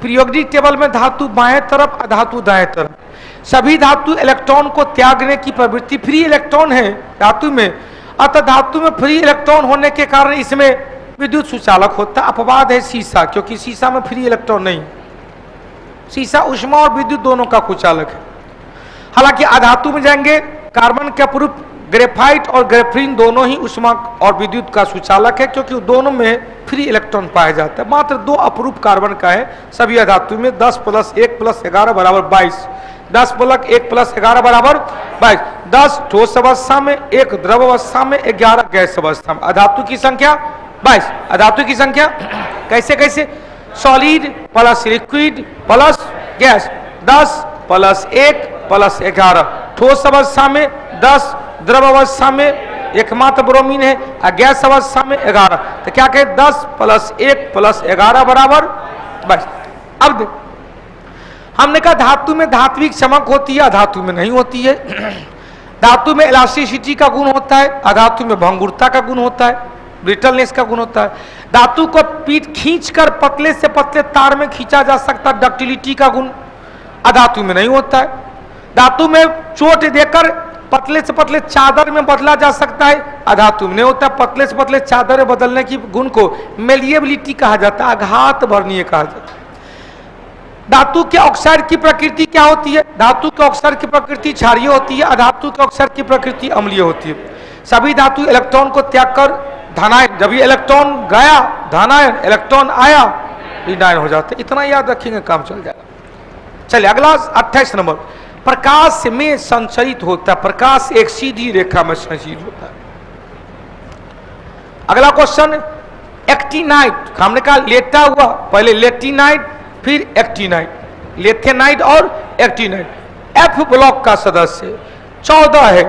पीरियोडिक टेबल में, धातु बाएं तरफ, अधातु दाएं तरफ, सभी धातु इलेक्ट्रॉन को त्यागने की प्रवृत्ति, फ्री इलेक्ट्रॉन है धातु में, अतः धातु में फ्री इलेक्ट्रॉन होने के कारण इसमें विद्युत सुचालक होता है। अपवाद है शीशा, क्योंकि शीशा में फ्री इलेक्ट्रॉन नहीं। शीशा ऊष्मा और विद्युत दोनों का कुचालक है। हालांकि अधातु में जाएंगे, कार्बन के अपरूप ग्रेफाइट और ग्रेफीन दोनों ही ऊष्मा और विद्युत का सुचालक है, क्योंकि दोनों में फ्री इलेक्ट्रॉन पाया जाता है। मात्र 2 अपरूप कार्बन का है सभी अधातु में। 10 + 1 + 11 = 22। 10 + 1 + 11 = 22। 10 ठोस अवस्था में, 1 द्रव अवस्था में, 11 गैस अवस्था में। अधातु की संख्या 22। अधातु की संख्या कैसे कैसे? Solid plus liquid plus gas. 10 + 1 + 11 ठोस अवस्था में, 10 द्रव अवस्था में, एकमात्र ब्रोमीन है, और गैस अवस्था में 11। तो क्या कहे? 10 + 1 + 11 = 22। अब हमने कहा धातु में धात्विक चमक होती है, अधातु में नहीं होती है। धातु में इलास्टिसिटी का गुण होता है, अधातु में भंगुरता का गुण होता है, ब्रिटलनेस का गुण होता है। धातु को पीट खींचकर पतले से पतले तार में खींचा जा सकता है, डक्टिलिटी का गुण, अधातु में नहीं होता है। धातु में चोट देकर पतले से पतले चादर में बदला जा सकता है, अधातु में नहीं होता। पतले से पतले चादर में बदलने की गुण को मेलिएबिलिटी कहा जाता है, आघात वर्णीय कहा जाता है। धातु के ऑक्साइड की प्रकृति क्या होती है? धातु के ऑक्साइड की प्रकृति क्षारीय होती है, अधातु के ऑक्साइड की प्रकृति अम्लीय होती है। सभी धातु इलेक्ट्रॉन को त्याग कर धनायन, जब ये इलेक्ट्रॉन गया धनायन, इलेक्ट्रॉन आया ऋणायन हो जाते। इतना याद रखेंगे, काम चल जाएगा। चलिए अगला 28 नंबर। प्रकाश में संचरित होता है। प्रकाश एक सीधी रेखा में संचरित होता है। अगला क्वेश्चन, एक्टिनाइट। हमने कहा लेटा हुआ, पहले लेटिनाइट फिर एक्टिनाइट, लेथेनाइट और एक्टिनाइट। एफ ब्लॉक का सदस्य 14 है।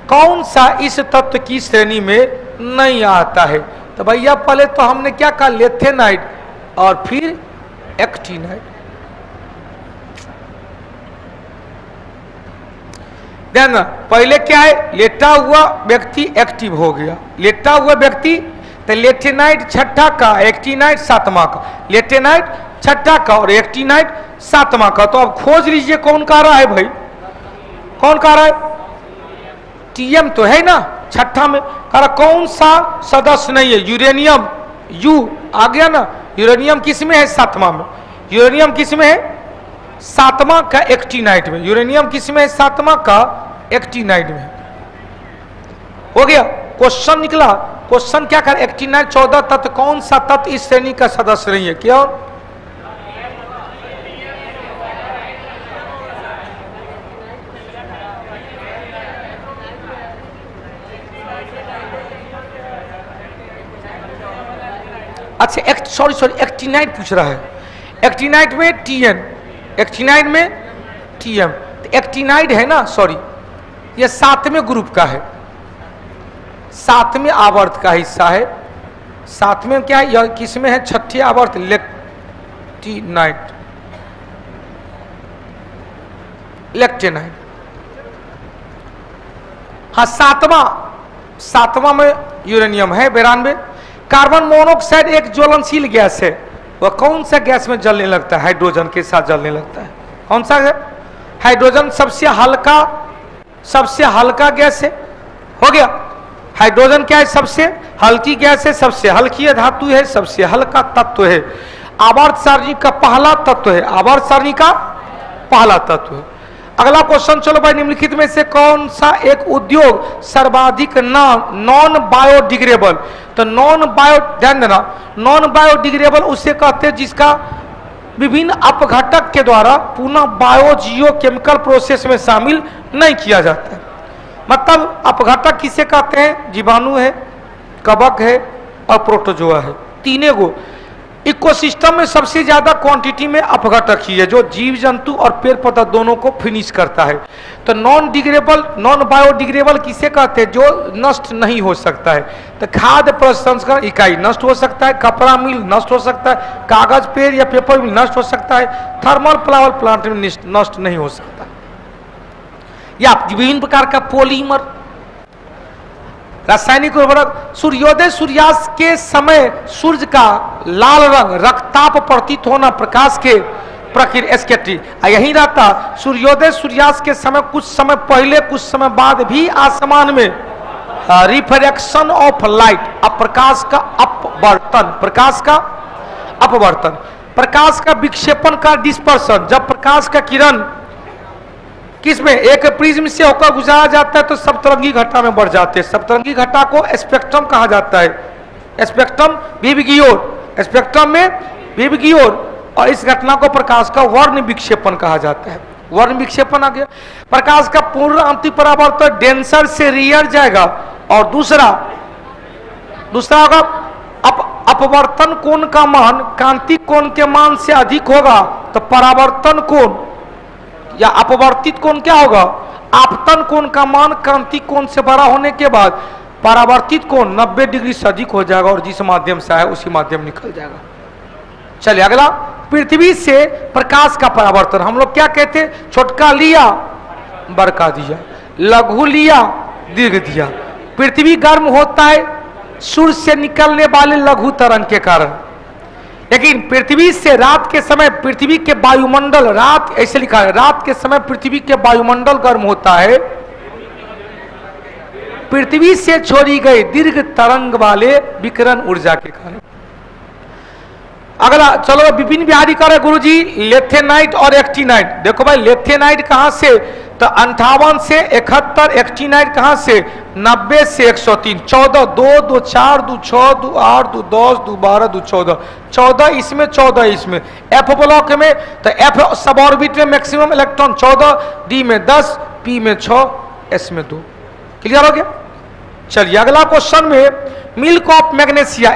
कौन सा इस तत्व की श्रेणी में नहीं आता है? तो भैया पहले तो हमने क्या कहा? लेथेनाइट और फिर एक्टिनाइट। ध्यान, पहले क्या है? लेटा हुआ व्यक्ति एक्टिव हो गया, लेटा हुआ व्यक्ति। तो लेटेनाइट छठा का, एक्टिनाइट सातवां का। लेटेनाइट छठा का और एक्टिनाइट सातवां का। तो अब खोज लीजिए कौन कह रहा है भाई? कौन कह रहा है? टीएम तो है ना छठा में। कह रहा कौन सा सदस्य नहीं है? यूरेनियम, यू आ गया ना। यूरेनियम किस में है? सातवां में। यूरेनियम किस में है? सातवां का एक्टिनाइट में। यूरेनियम किस में है? सातवां का एक्टिनाइट में। हो गया। क्वेश्चन निकला क्वेश्चन क्या कर 89 14 तत्व कौन सा तत्व इस श्रेणी का सदस्य नहीं है? क्यों? अच्छा सॉरी 89 पूछ रहा है। 89 में टीएन, 89 में टीएम, 89 है ना, सॉरी ये 7वें ग्रुप का है, 7वें आवर्त का हिस्सा है। 7वें क्या है, यह किसमें है? 6ठे आवर्त लेक्टिनाइट, लेक्टिनाइट। हाँ 7वां में यूरेनियम है 92। कार्बन मोनोऑक्साइड एक ज्वलनशील गैस है, वह कौन सा गैस में जलने लगता है? हाइड्रोजन के साथ जलने लगता है। कौन सा है? हाइड्रोजन सबसे हल्का गैस है, हो गया। हाइड्रोजन क्या है? सबसे हल्की गैस है, सबसे हल्की धातु है, सबसे हल्का तत्व है, आवर्त सारणी का पहला तत्व है, आवर्त सारणी का पहला तत्व है। अगला क्वेश्चन चलो भाई, निम्नलिखित में से कौन सा एक उद्योग सर्वाधिक नॉन बायोडिग्रेडेबल? तो नॉन बायो, ध्यान देना, नॉन बायोडिग्रेडेबल उसे कहते हैं जिसका विभिन्न अपघटक के द्वारा पुनः बायोजियो केमिकल प्रोसेस में शामिल नहीं किया जाता है। मतलब अपघटक किसे कहते हैं? जीवाणु है, कवक है और प्रोटोजोआ है, तीनों को। इकोसिस्टम में सबसे ज्यादा क्वांटिटी में अपघटक ही है जो जीव जंतु और पेड़ पौधा दोनों को फिनिश करता है। तो नॉन डिग्रेडेबल, नॉन बायोडिग्रेडेबल किसे कहते हैं? जो नष्ट नहीं हो सकता है। तो खाद्य प्रसंस्करण इकाई नष्ट हो सकता है, कपड़ा मिल नष्ट हो सकता है, कागज पेड़ या पेपर मिल नष्ट हो सकता है, थर्मल पावर प्लांट में नष्ट नहीं हो सकता, या विभिन्न प्रकार का पॉलीमर, रासायनिक उर्वरक। सूर्योदय सूर्यास्त के समय सूर्य का लाल रंग रक्ताप प्रतीत होना प्रकाश के प्रक्रिया स्कैटरिंग यही रहता। सूर्योदय सूर्यास्त के समय कुछ समय पहले कुछ समय बाद भी आसमान में रिफ्रैक्शन ऑफ लाइट, प्रकाश का अपवर्तन, प्रकाश का अपवर्तन, प्रकाश का विक्षेपण का डिस्पर्सन। जब प्रकाश का किरण किसमें एक प्रिज्म से होकर गुजारा जाता है तो सप्तरंगी घटा में बढ़ जाते हैं। सप्तरंगी घटा को स्पेक्ट्रम कहा जाता है, स्पेक्ट्रम विबगियोर, स्पेक्ट्रम में विबगियोर, और इस घटना को प्रकाश का वर्ण विक्षेपण कहा जाता है। वर्ण विक्षेपण आ गया। प्रकाश का पूर्ण आंतरिक परावर्तन डेंसर से रियर जाएगा, और दूसरा होगा अपवर्तन कोण का मान कांतिक कोण के मान से अधिक होगा तो परावर्तन कोण या अपवर्तित कोण क्या होगा? आपतन कोण का मान कांतिक कोण से बड़ा होने के बाद परावर्तित कोण 90 डिग्री से अधिक हो जाएगा और जिस माध्यम से आया उसी माध्यम निकल जाएगा। चलिए अगला, पृथ्वी से प्रकाश का परावर्तन हम लोग क्या कहते हैं? छोटका लिया बड़का दिया, लघु लिया दीर्घ दिया। पृथ्वी गर्म होता है सूर्य से निकलने वाले लघु तरंग के कारण, लेकिन पृथ्वी से रात के समय पृथ्वी के वायुमंडल, रात ऐसे लिखा है, रात के समय पृथ्वी के वायुमंडल गर्म होता है पृथ्वी से छोड़ी गई दीर्घ तरंग वाले विकिरण ऊर्जा के कारण। अगला चलो विपिन बिहारी करे गुरुजी, लेथेनाइट और एक्टिनाइट। देखो भाई लेथेनाइट कहां से? तो 58 से 71, एक्टिनाइट कहां से? 90 से 103, 14, 2, 2, 4, 2, 6, 2, 8, 2, 10, 2, 12, 2, 14, 14 इसमें 14 इसमें। एफ ब्लॉक में तो एफ सब ऑर्बिट में मैक्सिमम इलेक्ट्रॉन 14, डी में 10, पी में 6, एस में 2। क्लियर हो गया? चलिए अगला क्वेश्चन में, मिल्क ऑफ मैग्नेशिया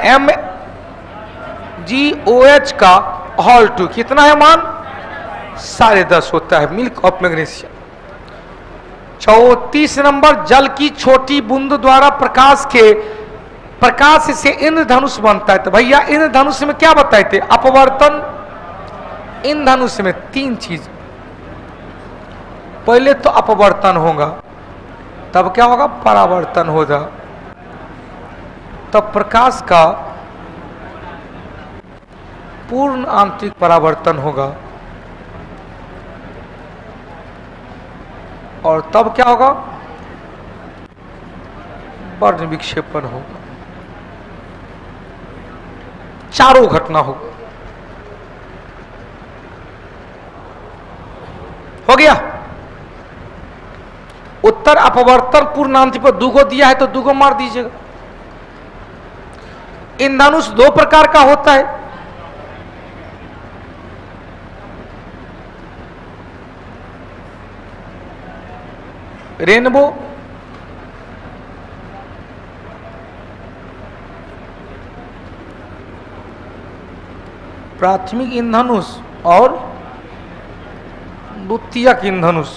MgOH का होल 2 कितना है मान? 10.5 होता है मिल्क ऑफ मैग्नेशिया। 34 नंबर, जल की छोटी बूंद द्वारा प्रकाश से इंद्रधनुष बनता है। तो भैया इंद्रधनुष में क्या बताए थे? अपवर्तन। इंद्रधनुष में 3 चीज, पहले तो अपवर्तन होगा, तब क्या होगा? परावर्तन होगा, तब प्रकाश का पूर्ण आंतरिक परावर्तन होगा, और तब क्या होगा? वर्ण विक्षेपण होगा। चारों घटना होगा। हो गया? उत्तर अपवर्तन पूर्ण आंतरिक पर 2 दिया है तो 2 मार दीजिएगा। इंद्रधनुष दो प्रकार का होता है। रेनबो, प्राथमिक इंद्रधनुष और द्वितीयक इंद्रधनुष।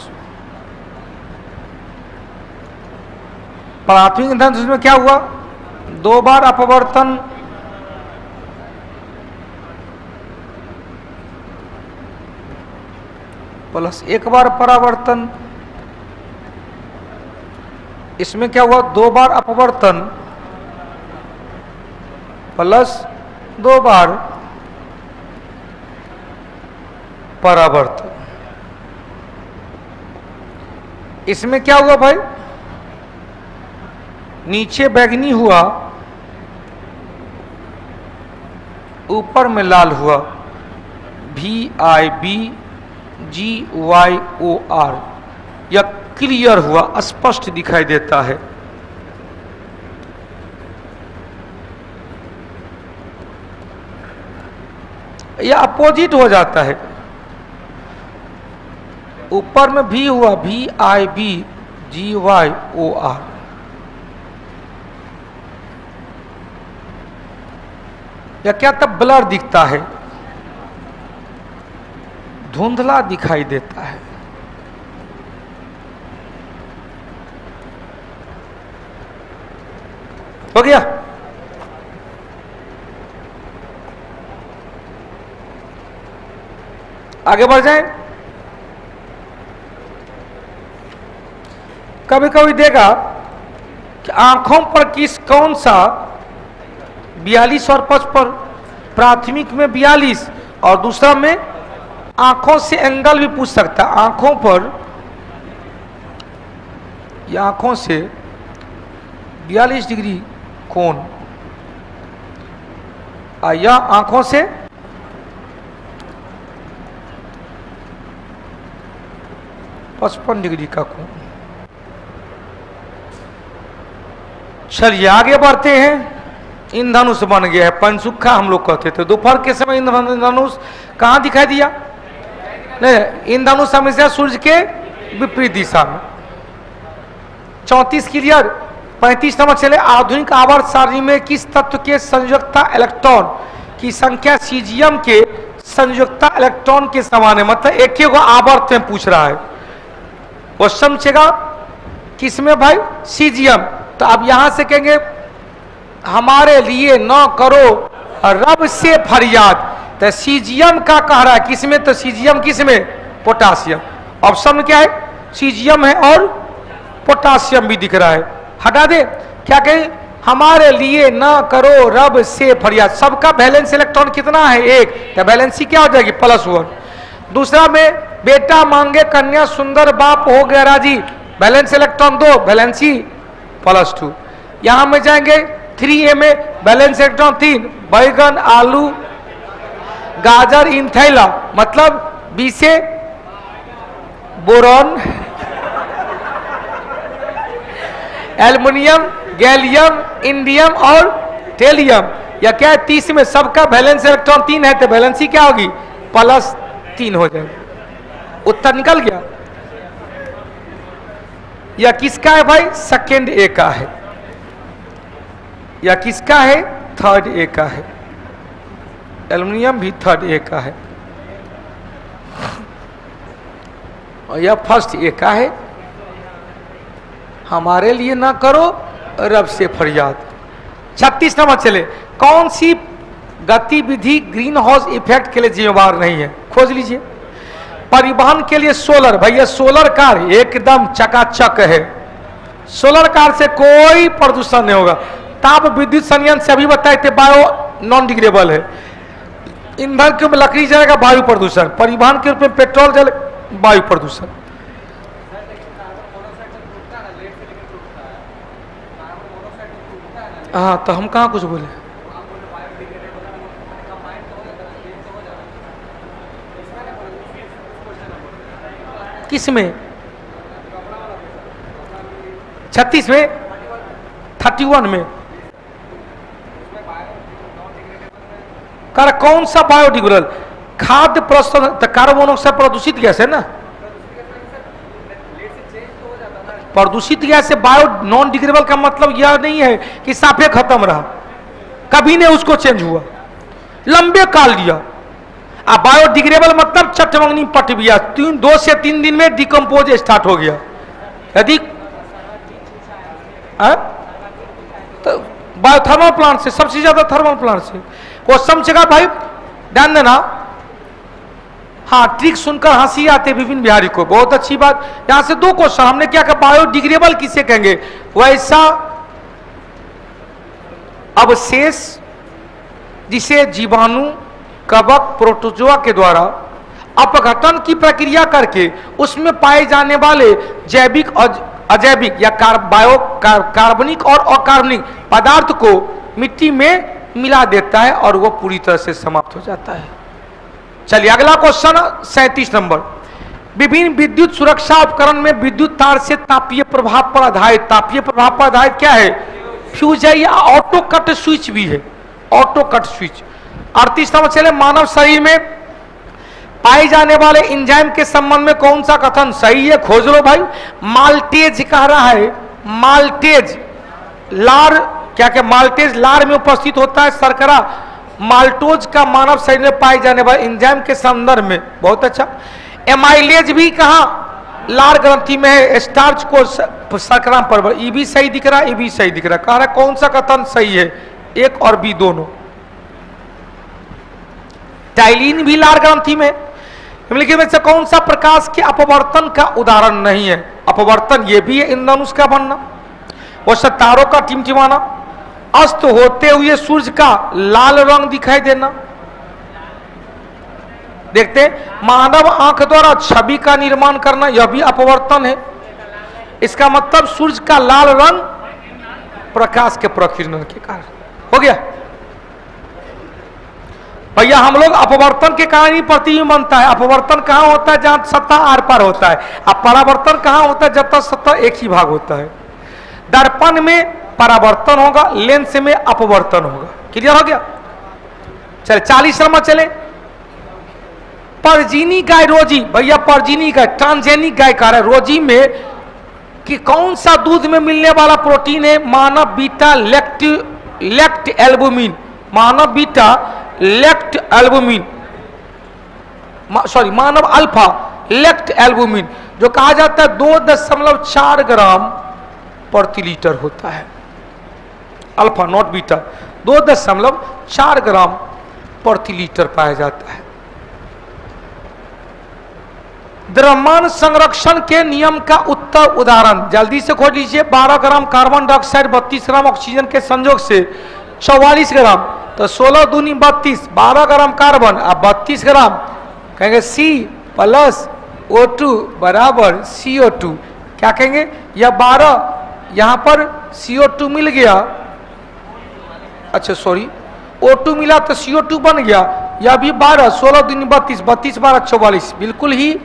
प्राथमिक इंद्रधनुष में क्या हुआ, 2 बार अपवर्तन प्लस 1 बार परावर्तन। इसमें क्या हुआ, 2 बार अपवर्तन प्लस 2 बार परावर्तन। इसमें क्या हुआ भाई, नीचे बैगनी हुआ, ऊपर में लाल हुआ, VIBGYOR, यह क्लियर हुआ, स्पष्ट दिखाई देता है। यह अपोजिट हो जाता है, ऊपर में भी हुआ, VIBGYOR, या क्या तब ब्लर दिखता है, धुंधला दिखाई देता है। हो गया। आगे बढ़ जाए। कभी कभी देखा कि आंखों पर कौन सा 42 और 55, प्राथमिक में 42 और दूसरा में आंखों से एंगल भी पूछ सकता है। आंखों पर या आंखों से 42 डिग्री कोण, या आंखों से 55 डिग्री का कोण। चलिए आगे बढ़ते हैं। इंद्रधनुष बन गया है, पंचुखा हम लोग कहते थे। दोपहर के समय इंद्रधनुष कहाँ दिखाई दिया, नहीं, इंद्रधनुष हमेशा सूर्य के विपरीत दिशा में। 34 क्लियर। 35 नंबर चले। आधुनिक आवर्त सारणी में किस तत्व के संयोजकता इलेक्ट्रॉन की संख्या सीजियम के संयोजकता इलेक्ट्रॉन के समान है। मतलब एक ही आवर्त में पूछ रहा है। क्वेश्चन पूछेगा किसमें भाई, सीजियम। तो अब यहां से कहेंगे हमारे लिए न करो रब से फरियाद। तो सीजियम का कह रहा है किसमें, तो सीजियम किसमें, पोटासियम। ऑप्शन में क्या है, सीजियम है और पोटासियम भी दिख रहा है। हटा दे, क्या कहें, हमारे लिए न करो रब से फरियाद। सबका बैलेंस इलेक्ट्रॉन कितना है, 1, तो बैलेंसी क्या हो जाएगी, +1। दूसरा में बेटा मांगे कन्या सुंदर बाप हो गया राजी, बैलेंस इलेक्ट्रॉन 2, बैलेंसी +2। यहां में जाएंगे 3A में बैलेंस इलेक्ट्रॉन 3, बैगन आलू गाजर इन थैला, मतलब बी से बोरॉन एल्युमिनियम गैलियम इंडियम और टेलियम, या क्या है 30 में सबका बैलेंस इलेक्ट्रॉन 3 है, तो बैलेंसी क्या होगी, +3 हो जाएगी। उत्तर निकल गया। या किसका है भाई, सेकेंड ए का है। या किसका है, थर्ड ए का है। एल्युमिनियम भी थर्ड ए का है और यह फर्स्ट ए का है। हमारे लिए ना करो रब से फरियाद। 36 नंबर चले। कौन सी गतिविधि ग्रीन हाउस इफेक्ट के लिए जिम्मेवार नहीं है, खोज लीजिए। परिवहन के लिए सोलर, भैया सोलर कार एकदम चकाचक है। सोलर कार से कोई प्रदूषण नहीं होगा। ताप विद्युत संयंत्र से अभी बताए थे बायो नॉन डिग्रेडेबल है। ईंधन के रूप में लकड़ी जलेगा, वायु प्रदूषण। परिवहन के रूप में पेट्रोल जल, वायु प्रदूषण। हाँ, तो हम कहाँ कुछ बोले। किस में, 36 में, 31 में, कर कौन सा बायोडिग्रेडेबल? खाद्य प्रसंस्करण, तो कार्बन मोनोऑक्साइड प्रदूषित गैस है ना, प्रदूषित गैस से बायो नॉन डिग्रेडेबल का मतलब यह नहीं है कि साफे खत्म रहा, कभी नहीं उसको चेंज हुआ, लंबे काल लिया। अब बायोडिग्रेडेबल मतलब चटमंगनी पट गया, 2 से 3 दिन में डिकम्पोज स्टार्ट हो गया। यदि तो बायोथर्मल प्लांट से, सबसे ज्यादा थर्मल प्लांट से। क्वेश्चन जगह भाई ध्यान देना, हाँ ट्रिक सुनकर हंसी आते विपिन बिहारी को, बहुत अच्छी बात। यहां से 2 क्वेश्चन हमने क्या कहा, बायोडिग्रेडेबल किसे कहेंगे? वैसा अवशेष जिसे जीवाणु, कवक, प्रोटोजोआ के द्वारा अपघटन की प्रक्रिया करके उसमें पाए जाने वाले जैविक और अजैविक या कार्बनिक और अकार्बनिक पदार्थ को मिट्टी में मिला देता है और वो पूरी तरह से समाप्त हो जाता है। चलिए अगला क्वेश्चन 37 नंबर। विभिन्न विद्युत सुरक्षा उपकरण में विद्युत तार से तापीय प्रभाव पर आधारित, तापीय प्रभाव पर आधारित क्या है? फ्यूज है या ऑटो कट स्विच भी है, ऑटो कट स्विच। 38 नंबर चले, मानव शरीर में पाए जाने वाले एंजाइम के संबंध में कौन सा कथन सही है? खोज लो भाई। माल्टेज कह रहा है, माल्टेज लार, क्या क्या माल्टेज लार में उपस्थित होता है शर्करा, माल्टोज का मानव शरीर में पाए जाने वाले एंजाइम के संदर्भ में। बहुत अच्छा। एमाइलेज भी कहा लार ग्रंथि में है, स्टार्च को शर्करा पर, ये भी सही दिख रहा है, ये भी सही दिख रहा है। कह रहा है कौन सा कथन सही है? एक और बी दोनों। टाइलिन भी लार ग्रंथि में, निम्नलिखित में से कौन सा प्रकाश के अपवर्तन का उदाहरण नहीं है? अपवर्तन ये भी है इंद्रधनुष का बनना, और सितारों का टिमटिमाना, अस्त होते हुए सूर्य का लाल रंग दिखाई देना। देखते मानव आंख द्वारा छवि का निर्माण करना, यह भी अपवर्तन है। इसका मतलब सूर्य का लाल रंग प्रकाश के प्रकीर्णन के कारण हो गया। भैया हम लोग अपवर्तन के कारण ही प्रतिबिंब बनता है। अपवर्तन कहां होता है? जहां सतह आर पार होता है। अब परावर्तन कहां होता है? जब तक सतह एक ही भाग होता है। दर्पण में परावर्तन होगा, लेंस में अपवर्तन होगा। क्लियर हो गया? चले 40 नंबर चले। परजीनी गाय रोजी, भैया परजीनी गाय ट्रांसजेनिक गाय कह रहा है। रोजी में कि कौन सा दूध में मिलने वाला प्रोटीन है? मानव बीटा लेक्ट एल्बुमिन, मानव बीटा लेक्ट एल्बुमिन, सॉरी मानव अल्फा लेक्ट एल्बुमिन, जो कहा जाता है 2.4 ग्राम प्रति लीटर होता है। अल्फा नॉट बीटा, 2.4 ग्राम प्रति लीटर पाया जाता है। द्रव्यमान संरक्षण के नियम का उत्तर उदाहरण जल्दी से खोज लीजिए। 12 gram carbon dioxide 32 gram oxygen के संयोग से 44 ग्राम, तो 16 दूनी 32, 12 ग्राम कार्बन अब 32 ग्राम, कहेंगे C प्लस O2 बराबर CO2। क्या कहेंगे? यह 12, यहां पर CO2 मिल गया, अच्छा सॉरी O2 मिला तो CO2 बन गया। यह भी 12, 16 दूनी 32, 32 12 44, बिल्कुल ही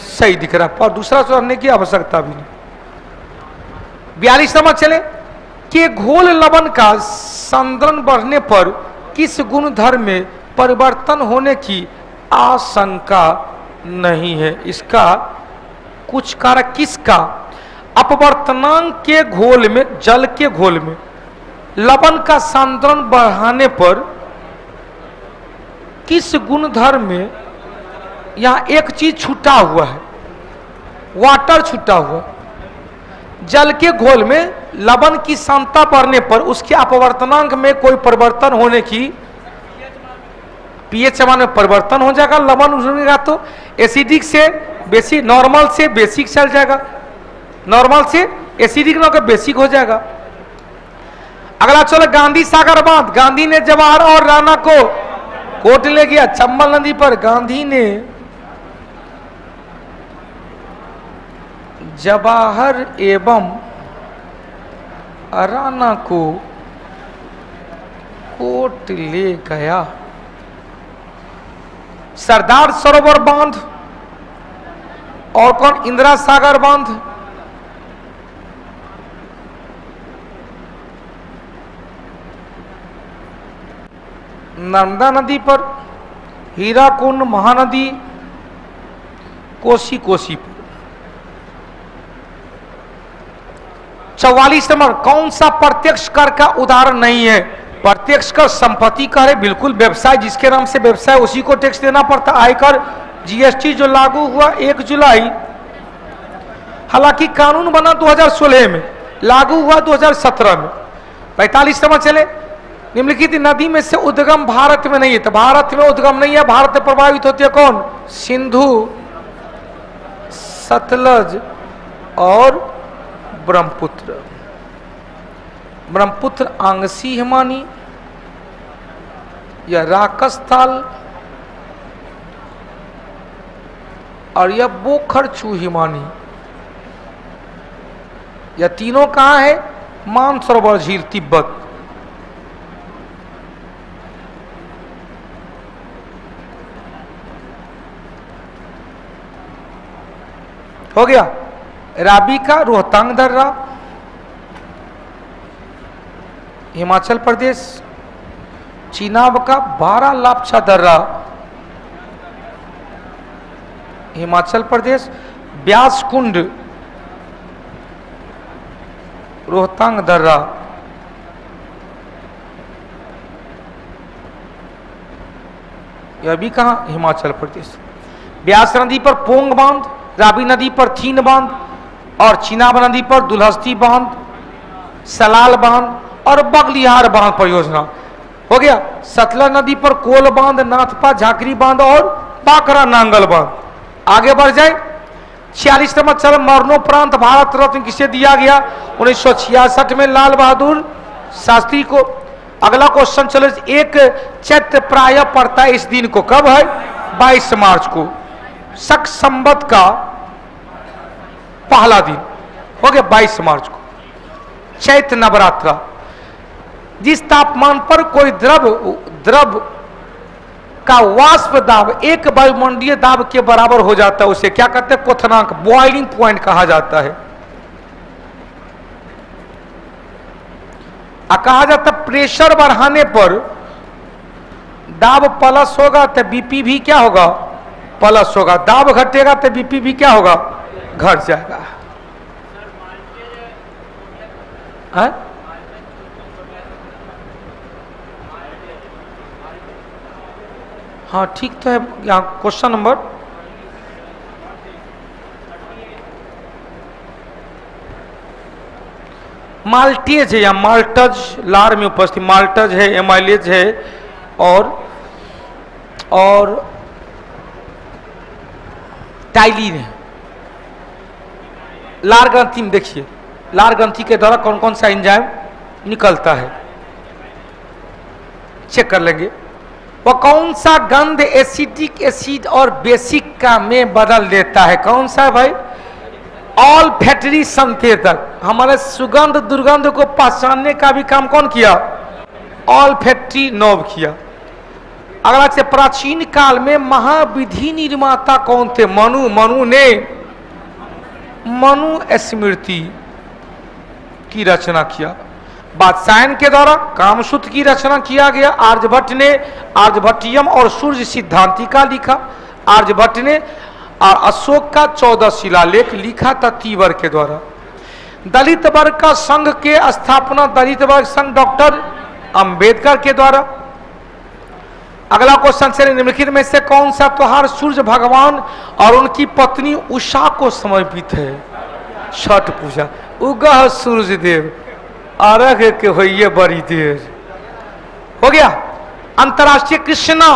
सही दिख रहा है, पर दूसरा सोचने की आवश्यकता भी नहीं। 42 नंबर चले कि घोल लवण का सांद्रण बढ़ने पर किस गुणधर्म में परिवर्तन होने की आशंका नहीं है? इसका कुछ कारक किसका? अपवर्तनांक के घोल में, जल के घोल में लवण का सांद्रण बढ़ाने पर किस गुणधर्म में, यहां एक चीज छूटा हुआ है, वाटर छूटा हुआ। जल के घोल में लवण की सांद्रता बढ़ने पर उसके अपवर्तनांक में कोई परिवर्तन होने की, पीएच मान में परिवर्तन हो जाएगा। लवण उड़ेगा तो एसिडिक से बेसिक, नॉर्मल से बेसिक चल जाएगा, नॉर्मल से एसिडिक न होकर बेसिक हो जाएगा। अगला चलो गांधी सागर बांध, गांधी ने जवाहर और राणा को कोर्ट ले गया चंबल नदी पर। गांधी ने जवाहर एवं राणा को कोर्ट ले गया। सरदार सरोवर बांध और कौन? इंदिरा सागर बांध। नर्मदा नदी पर, हीराकुंड महानदी, कोसी कोसी पर। 44 नंबर, कौन सा प्रत्यक्ष कर का उदाहरण नहीं है? प्रत्यक्ष कर संपत्ति कर है, बिल्कुल। व्यवसाय, जिसके नाम से व्यवसाय उसी को टैक्स देना पड़ता। आयकर, जीएसटी जो लागू हुआ 1 जुलाई, हालांकि कानून बना 2016 में, लागू हुआ 2017 में। 45 नंबर चले, निम्नलिखित नदी में से उद्गम भारत में नहीं है। तो भारत में उद्गम नहीं है, भारत में प्रभावित होती है कौन? सिंधु, सतलज और ब्रह्मपुत्र। ब्रह्मपुत्र आंगसी हिमानी या राकसताल और यह बोखरचू हिमानी, यह तीनों कहां है? मानसरोवर झील, तिब्बत। हो गया। राबी का रोहतांग दर्रा, हिमाचल प्रदेश। चिनाब का बारालापछा दर्रा, हिमाचल प्रदेश। ब्यास कुंड, रोहतांग दर्रा, यह भी कहां? हिमाचल प्रदेश। ब्यास नदी पर पोंग बांध, रावी नदी पर थीन बांध और चिनाब नदी पर दुल्हस्ती बांध, सलाल बांध और बगलिहार बांध परियोजना। हो गया। सतलज नदी पर कोल बांध, नाथपा, झाकरी बांध और बाकरा नांगल बांध। आगे बढ़ जाए। 46 नंबर चल, मरणोपरांत भारत रत्न किसे दिया गया? 1966 में लाल बहादुर शास्त्री को। अगला क्वेश्चन चलो, एक चैत्र प्राय पड़ता है इस दिन को, कब है? 22 मार्च को, शक संवत का पहला दिन। हो गया 22 मार्च को, चैत्र नवरात्रा। जिस तापमान पर कोई द्रव का वाष्प दाब एक वायुमंडलीय दाब के बराबर हो जाता है, उसे क्या कहते हैं? क्वथनांक, बॉइलिंग पॉइंट कहा जाता है। कहा जाता है प्रेशर बढ़ाने पर दाब प्लस होगा तो बीपी भी क्या होगा? प्लस होगा। दाब घटेगा तो बीपी भी क्या होगा? घट जाएगा। है? हाँ ठीक तो है। यहाँ क्वेश्चन नंबर माल्टेज है या माल्टज, लार में उपस्थित माल्टज है, एमाइलेज है और टाइलिन है। लार ग्रंथि में देखिए, लार ग्रंथि के द्वारा कौन कौन सा एंजाइम निकलता है, चेक कर लेंगे। वह कौन सा गंध एसिटिक एसिड और बेसिक का में बदल देता है? कौन सा है भाई? ऑल फैक्ट्री संकेतक। हमारे सुगंध दुर्गंध को पहचानने का भी काम कौन किया? ऑल फैक्ट्री नोब किया। अगला से, प्राचीन काल में महाविधि निर्माता कौन थे? मनु। मनु ने मनु स्मृति की रचना किया। वात्सायन के द्वारा कामसूत्र की रचना किया गया। आर्यभट्ट ने आर्यभट्टियम और सूर्य सिद्धांतिका लिखा। आर्यभट्ट ने और अशोक का 14 शिलालेख लिखा था तीवर के द्वारा। दलित वर्ग का संघ के स्थापना दलित वर्ग संघ डॉक्टर अंबेडकर के द्वारा। अगला क्वेश्चन से, निम्नलिखित में से कौन सा त्योहार सूर्य भगवान और उनकी पत्नी उषा को समर्पित है? छठ पूजा। उगह सूर्य देव अर्घ के होइए बड़ी देर। हो गया। अंतर्राष्ट्रीय कृष्णा,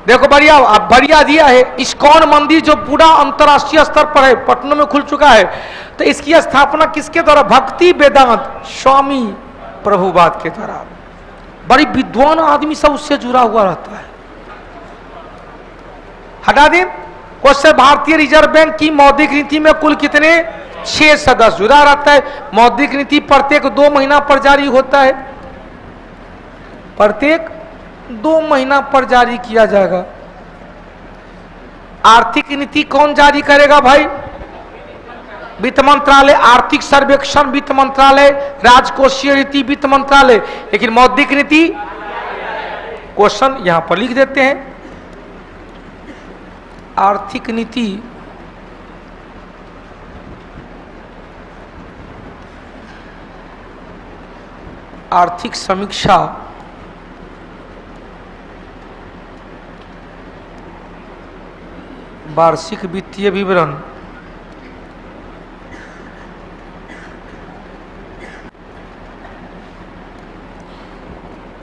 देखो बढ़िया दिया है। इस्कॉन मंदिर जो पूरा अंतर्राष्ट्रीय स्तर पर है, पटना में खुल चुका है, तो इसकी स्थापना किसके द्वारा? भक्ति वेदांत स्वामी प्रभुपाद के द्वारा। बड़ी विद्वान आदमी सब उससे जुड़ा हुआ रहता है। हटा दें क्वेश्चन। भारतीय रिजर्व बैंक की मौद्रिक नीति में कुल कितने? 6 सदस्य जुड़ा रहता है। मौद्रिक नीति प्रत्येक 2 महीना पर जारी होता है। प्रत्येक 2 महीना पर जारी किया जाएगा। आर्थिक नीति कौन जारी करेगा भाई? वित्त मंत्रालय। आर्थिक सर्वेक्षण वित्त मंत्रालय। राजकोषीय नीति वित्त मंत्रालय। लेकिन मौद्रिक नीति क्वेश्चन यहां पर लिख देते हैं। आर्थिक नीति आर्थिक समीक्षा वार्षिक वित्तीय विवरण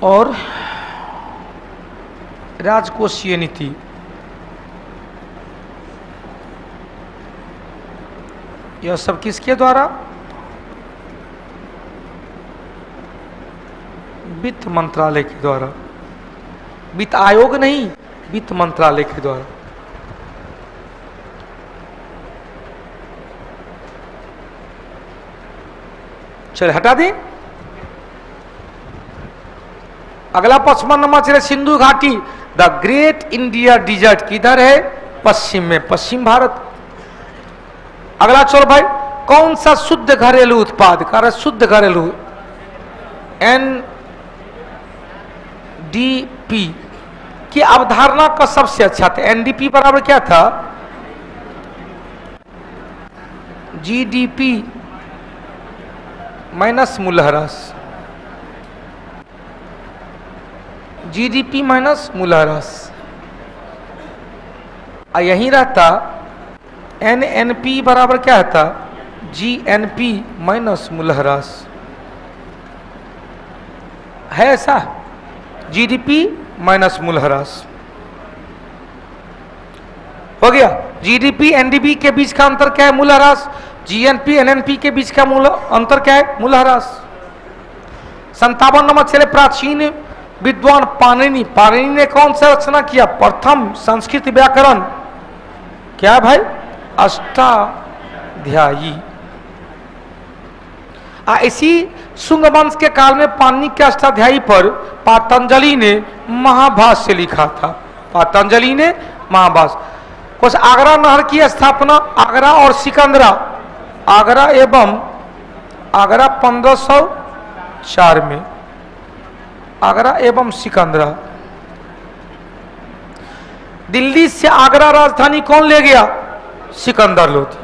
और राजकोषीय नीति। यह सब किसके द्वारा? वित्त मंत्रालय के द्वारा। वित्त आयोग नहीं, वित्त मंत्रालय के द्वारा। चल हटा दें। अगला 55 नंबर चले, सिंधु घाटी। द ग्रेट इंडिया डिजर्ट किधर है? पश्चिम में, पश्चिम भारत। अगला चलो भाई, कौन सा शुद्ध घरेलू उत्पाद? कारण शुद्ध घरेलू एनडीपी की अवधारणा का सबसे अच्छा था। एनडीपी बराबर क्या था? जीडीपी माइनस मूल्यह्रास। जीडीपी माइनस मूल्यह्रास। यही रहता एनएनपी बराबर क्या था? जीएनपी माइनस मूल्यह्रास। है ऐसा? जीडीपी माइनस मूल्यह्रास हो गया। जीडीपी एनडीपी के बीच का अंतर क्या है? मूल्यह्रास। जीएनपी एनएनपी के बीच का अंतर क्या है? मूल्यह्रास। 57 नंबर चले, प्राचीन विद्वान पाणिनि। पाणिनि ने कौन सा रचना किया? प्रथम संस्कृत व्याकरण। क्या भाई? अष्टाध्यायी। इसी शुंग वंश के काल में पाणिनि के अष्टाध्यायी पर पतंजलि ने महाभाष्य लिखा था। पतंजलि ने महाभाष्य। कुछ आगरा नहर की स्थापना आगरा और सिकंदरा, आगरा 1504 में, आगरा एवं सिकंदरा। दिल्ली से आगरा राजधानी कौन ले गया? सिकंदर लोधी।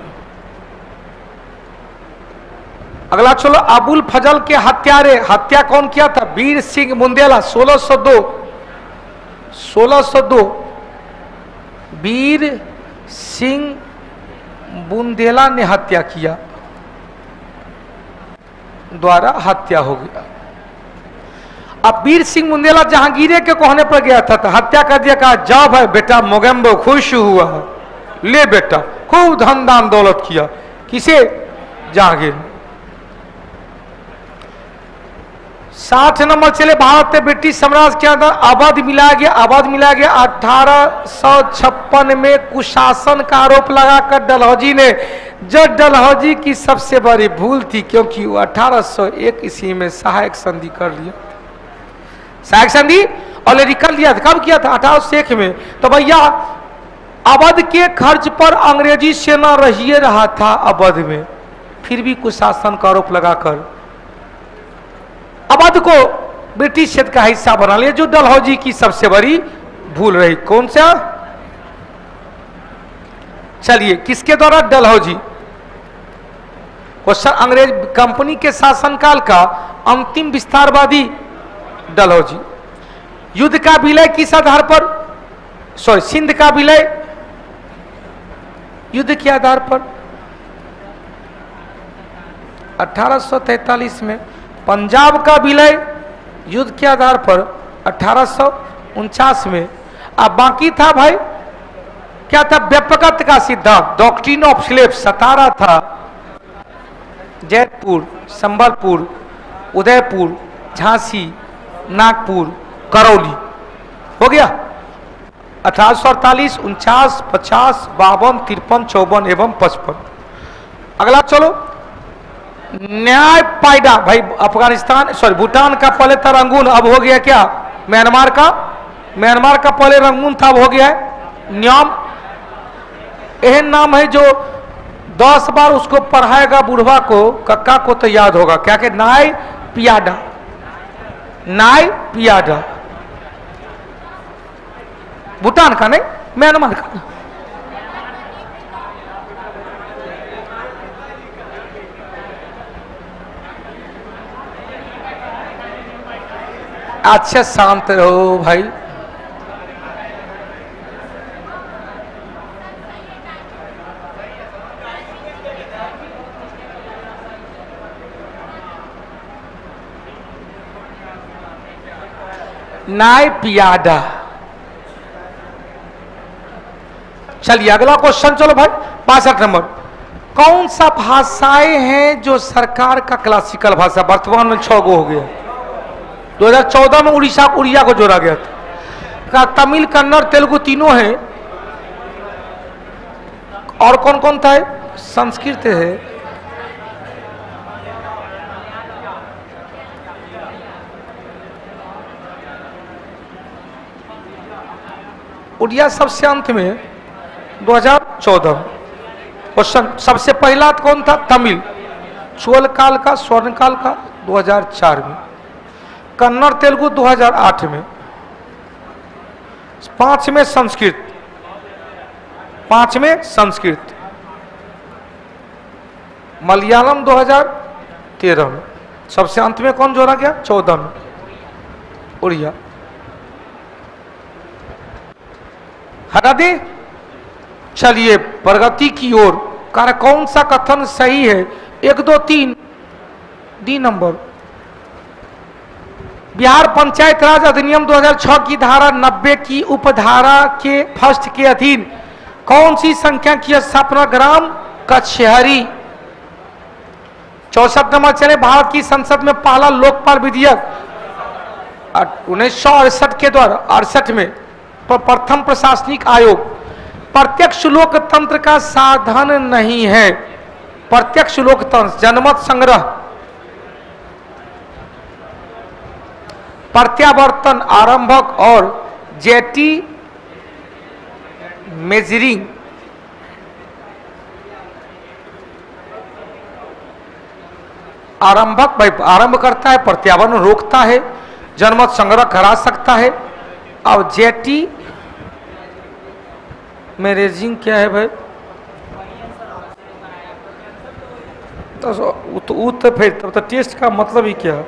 अगला चलो, अबुल फजल के हत्यारे। हत्या कौन किया था? वीर सिंह बुंदेला। 1602 वीर सिंह बुंदेला ने हत्या किया, द्वारा हत्या हो गया। अब वीर सिंह बुंदेला जहांगीर के कहने पर गया था तो हत्या कर दिया। कहा जा भाई बेटा मोगेम्बो खुश हुआ, ले बेटा। खूब धन दान दौलत किया। किसे? जहांगीर। 60 नंबर चले, भारत में ब्रिटिश साम्राज्य के अंदर अवध मिलाया गया। अवध मिलाया गया 1856 में कुशासन का आरोप लगाकर डलहौजी ने, जो डलहौजी की सबसे बड़ी भूल थी, क्योंकि वो 1801 ईस्वी में सहायक संधि कर लिया। सहायक संधि ऑलरेडी कर लिया था। कब किया था? 1801 में। तो भैया अवध के खर्च पर अंग्रेजी सेना रहिए रहा था अवध में, फिर भी कुशासन का आरोप लगाकर अवध को ब्रिटिश क्षेत्र का हिस्सा बना लिया, जो डलहौजी की सबसे बड़ी भूल रही। कौन सा? चलिए, किसके द्वारा? डलहौजी। क्वेश्चन, अंग्रेज कंपनी के शासनकाल का अंतिम विस्तारवादी डलहौजी। युद्ध का विलय किस आधार पर? सिंध का विलय युद्ध के आधार पर 1843 में। पंजाब का विलय युद्ध के आधार पर 1849 में। अब बाकी था भाई क्या था? व्यापकत्व का सिद्धांत, डॉक्ट्रिन ऑफ स्लेव्स। 17 था। जयपुर, संबलपुर, उदयपुर, झांसी, नागपुर, करौली। हो गया 1848, 49, 50, 52, 53, 54 एवं 55। अगला चलो, न्याय पायदा। भाई अफगानिस्तान भूटान का पहले था रंगून, अब हो गया क्या? म्यांमार का पहले रंगून था, अब हो गया है न्याम। यह नाम है जो 10 बार उसको पढ़ाएगा बुढ़वा को, कक्का को तो याद होगा। क्या के? नाय पियाडा, नाय पियाडा। भूटान का नहीं, म्यांमार का। अच्छा शांत रहो भाई। नाय पियादा। चलिए अगला क्वेश्चन, चलो भाई 62 नंबर। कौन सा भाषाएं हैं जो सरकार का क्लासिकल भाषा? वर्तमान में 6 गो हो गया। 2014 में उड़िया को जोड़ा गया था। तमिल, कन्नड़, तेलुगु तीनों है। और कौन कौन था? संस्कृत है, उड़िया सबसे अंत में 2014। क्वेश्चन सबसे पहला कौन था? तमिल, चोल काल का, स्वर्ण काल का 2004 में। कन्नड़ तेलुगु 2008 में। 5 में संस्कृत, 5 में संस्कृत। मलयालम 2013 में। सबसे अंत में कौन जोड़ा गया? 14 में उड़िया। हटा दे। चलिए प्रगति की ओर। कार्य कौन सा कथन सही है? 1 2 3 डी नंबर। बिहार पंचायत राज अधिनियम 2006 की धारा 90 की उपधारा के फर्स्ट के अधीन कौन सी संख्या की स्थापना ग्राम कचहरी? 64 नंबर। चले भारत की संसद में पहला लोकपाल विधेयक 1968 के द्वारा 68 में प्रथम प्रशासनिक आयोग प्रत्यक्ष लोकतंत्र का साधन नहीं है। प्रत्यक्ष लोकतंत्र जनमत संग्रह, प्रत्यावर्तन, आरंभक और जेटी मेजरिंग। आरंभक भाई आरंभ करता है, प्रत्यावर्तन रोकता है, जनमत संग्रह करा सकता है। और जेटी मैनेजिंग क्या है भाई? तो फिर तब तो टेस्ट का मतलब ही क्या?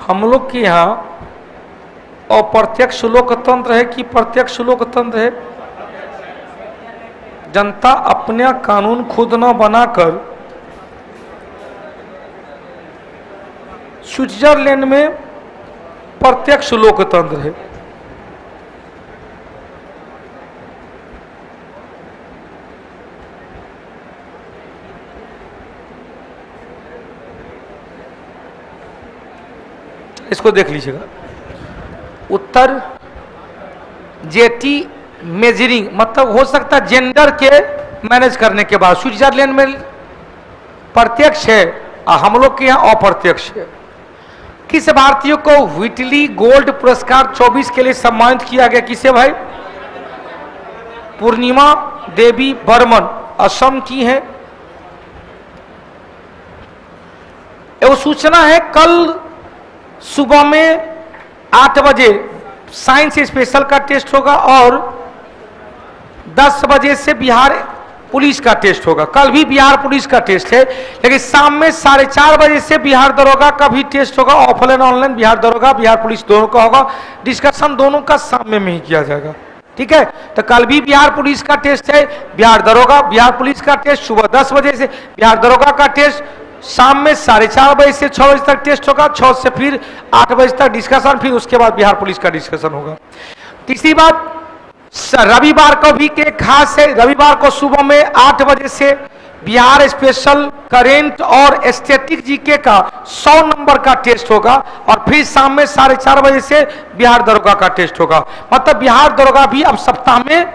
हम लोग के यहाँ अप्रत्यक्ष लोकतंत्र है कि प्रत्यक्ष लोकतंत्र है? जनता अपना कानून खुद न बनाकर स्विट्जरलैंड में प्रत्यक्ष लोकतंत्र है। इसको देख लीजिएगा। उत्तर जेटी मेजरिंग मतलब हो सकता है जेंडर के मैनेज करने के बाद। स्विट्जरलैंड में प्रत्यक्ष है और हम लोग के यहाँ अप्रत्यक्ष है। किस भारतीय को व्हिटली गोल्ड पुरस्कार 24 के लिए सम्मानित किया गया? किसे भाई? पूर्णिमा देवी बर्मन, असम की है। वो सूचना है कल सुबह में 8 बजे साइंस स्पेशल का टेस्ट होगा और 10 बजे से बिहार पुलिस का टेस्ट होगा। कल भी बिहार पुलिस का टेस्ट है, लेकिन शाम में 4:30 बजे से बिहार दरोगा का भी टेस्ट होगा। ऑफलाइन ऑनलाइन बिहार दरोगा बिहार पुलिस दोनों का होगा। डिस्कशन दोनों का शाम में ही किया जाएगा। ठीक है, तो कल भी बिहार पुलिस का टेस्ट है, बिहार दरोगा बिहार पुलिस का टेस्ट सुबह 10 बजे से, बिहार दरोगा का टेस्ट शाम में 4:30 बजे से 6 बजे तक टेस्ट होगा। 6 से फिर 8 बजे तक डिस्कशन, फिर उसके बाद बिहार पुलिस का डिस्कशन होगा। तीसरी बात, रविवार को भी एक खास है। रविवार को सुबह में 8 बजे से बिहार स्पेशल करेंट और स्टैटिक जीके का 100 नंबर का टेस्ट होगा और फिर शाम में 4:30 बजे से बिहार दरोगा का टेस्ट होगा। मतलब बिहार दरोगा भी अब सप्ताह में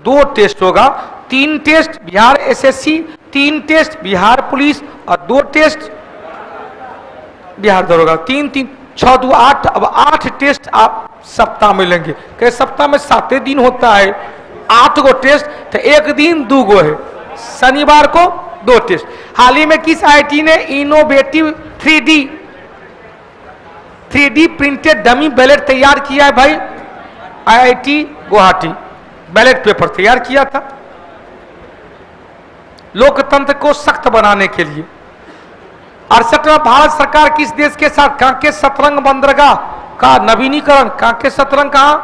2 टेस्ट होगा। 3 test Bihar SSC, 3 test Bihar police और 2 टेस्ट बिहार दरोगा 3 3 6 2 8। अब 8 टेस्ट आप सप्ताह में लेंगे, कई सप्ताह में 7 दिन होता है, 8 गो टेस्ट, तो एक दिन 2 गो है, शनिवार को 2 टेस्ट। हाल ही में किस आईआईटी ने innovative 3D printed dummy ballot तैयार किया है भाई? आईआईटी गुवाहाटी बैलेट पेपर तैयार किया था लोकतंत्र को सख्त बनाने के लिए। 68वां भारत सरकार किस देश के साथ कांके सतरंग बंदरगाह का नवीनीकरण? कांके सतरंग कहां?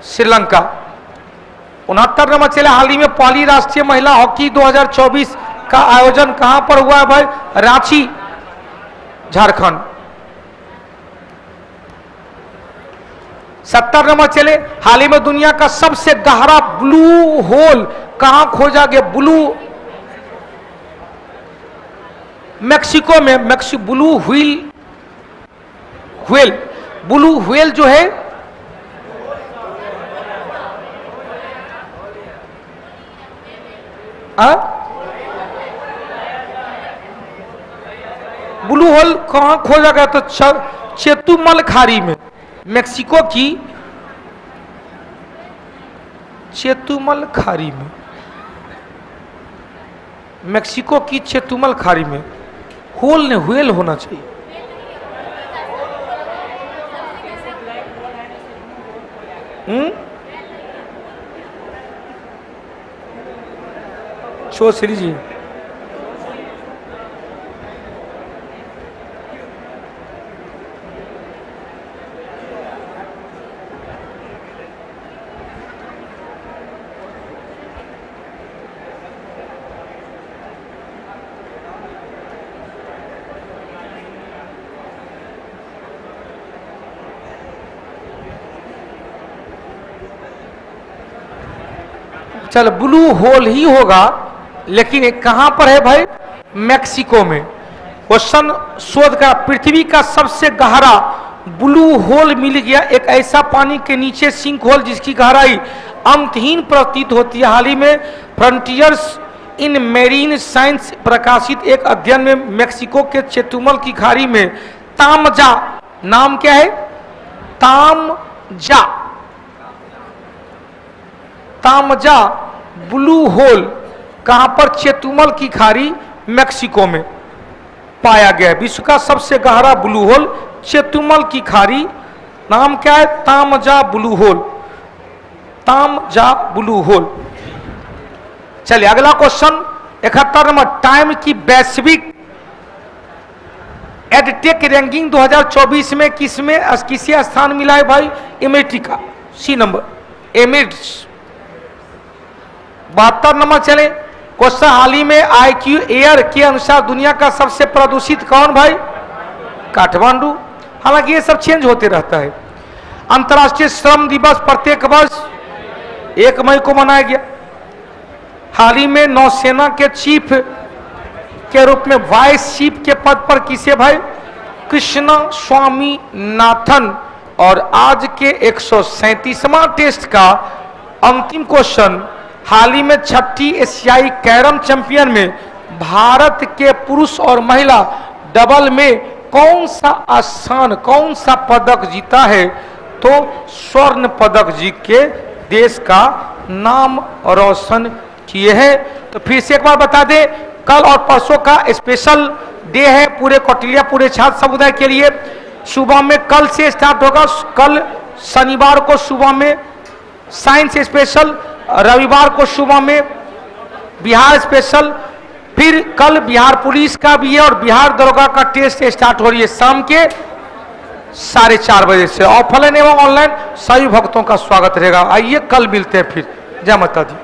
श्रीलंका। 69 नंबर चले, हाल ही में पहली राष्ट्रीय महिला हॉकी 2024 का आयोजन कहां पर हुआ है भाई? रांची, झारखंड। 70 नंबर चले, हाल ही में दुनिया का सबसे गहरा ब्लू होल कहां खोजा गया? मेक्सिको में। ब्लू व्हेल जो है ब्लू होल कहां खोजा गया? तो चेतुमल खाड़ी में, मेक्सिको की चेतुमल खाड़ी में, मेक्सिको की चेतुमल खाड़ी में। होल ने व्हेल होना चाहिए। शो श्री जी, चल ब्लू होल ही होगा, लेकिन कहां पर है भाई? मेक्सिको में। क्वेश्चन शोध का, पृथ्वी का सबसे गहरा ब्लू होल मिल गया, एक ऐसा पानी के नीचे सिंक होल जिसकी गहराई अंतहीन प्रतीत होती है। हाल ही में फ्रंटियर्स इन मेरीन साइंस प्रकाशित एक अध्ययन में मेक्सिको के चेतुमल की खाड़ी में तामजा, नाम क्या है? तामजा ब्लू होल कहां पर? चेतुमल की खाड़ी, मेक्सिको में पाया गया। विश्व का सबसे गहरा ब्लू होल चेतुमल की खाड़ी, नाम क्या है? Taam Ja blue hole. Taam Ja blue hole. चलिए अगला क्वेश्चन 71 नंबर, टाइम की वैश्विक एडटेक रैंकिंग 2024 में किसे स्थान मिला है भाई? अमेरिका, सी नंबर, एमिरेट्स। 72 नंबर चले, क्वेश्चन हाल ही में IQ एयर के अनुसार दुनिया का सबसे प्रदूषित कौन भाई? काठमांडू। हालांकि ये सब चेंज होते रहता है। अंतर्राष्ट्रीय श्रम दिवस प्रत्येक वर्ष 1 मई को मनाया गया। हाल ही में नौसेना के चीफ के रूप में वाइस चीफ के पद पर किसे भाई? कृष्णा स्वामीनाथन। और आज के 137वां टेस्ट का अंतिम क्वेश्चन, हाल ही में 6ठी एशियाई कैरम चैंपियन में भारत के पुरुष और महिला डबल में कौन सा पदक जीता है? तो स्वर्ण पदक जीत के देश का नाम रोशन किए हैं। तो फिर से एक बार बता दें, कल और परसों का स्पेशल डे है पूरे कौटिल्य, पूरे छात्र समुदाय के लिए। सुबह में कल से स्टार्ट होगा, कल शनिवार को सुबह में साइंस स्पेशल, रविवार को सुबह में बिहार स्पेशल, फिर कल बिहार पुलिस का भी है और बिहार दरोगा का टेस्ट स्टार्ट हो रही है शाम के 4:30 बजे से। ऑफलाइन एवं ऑनलाइन सभी भक्तों का स्वागत रहेगा। आइए कल मिलते हैं फिर। जय माता दी।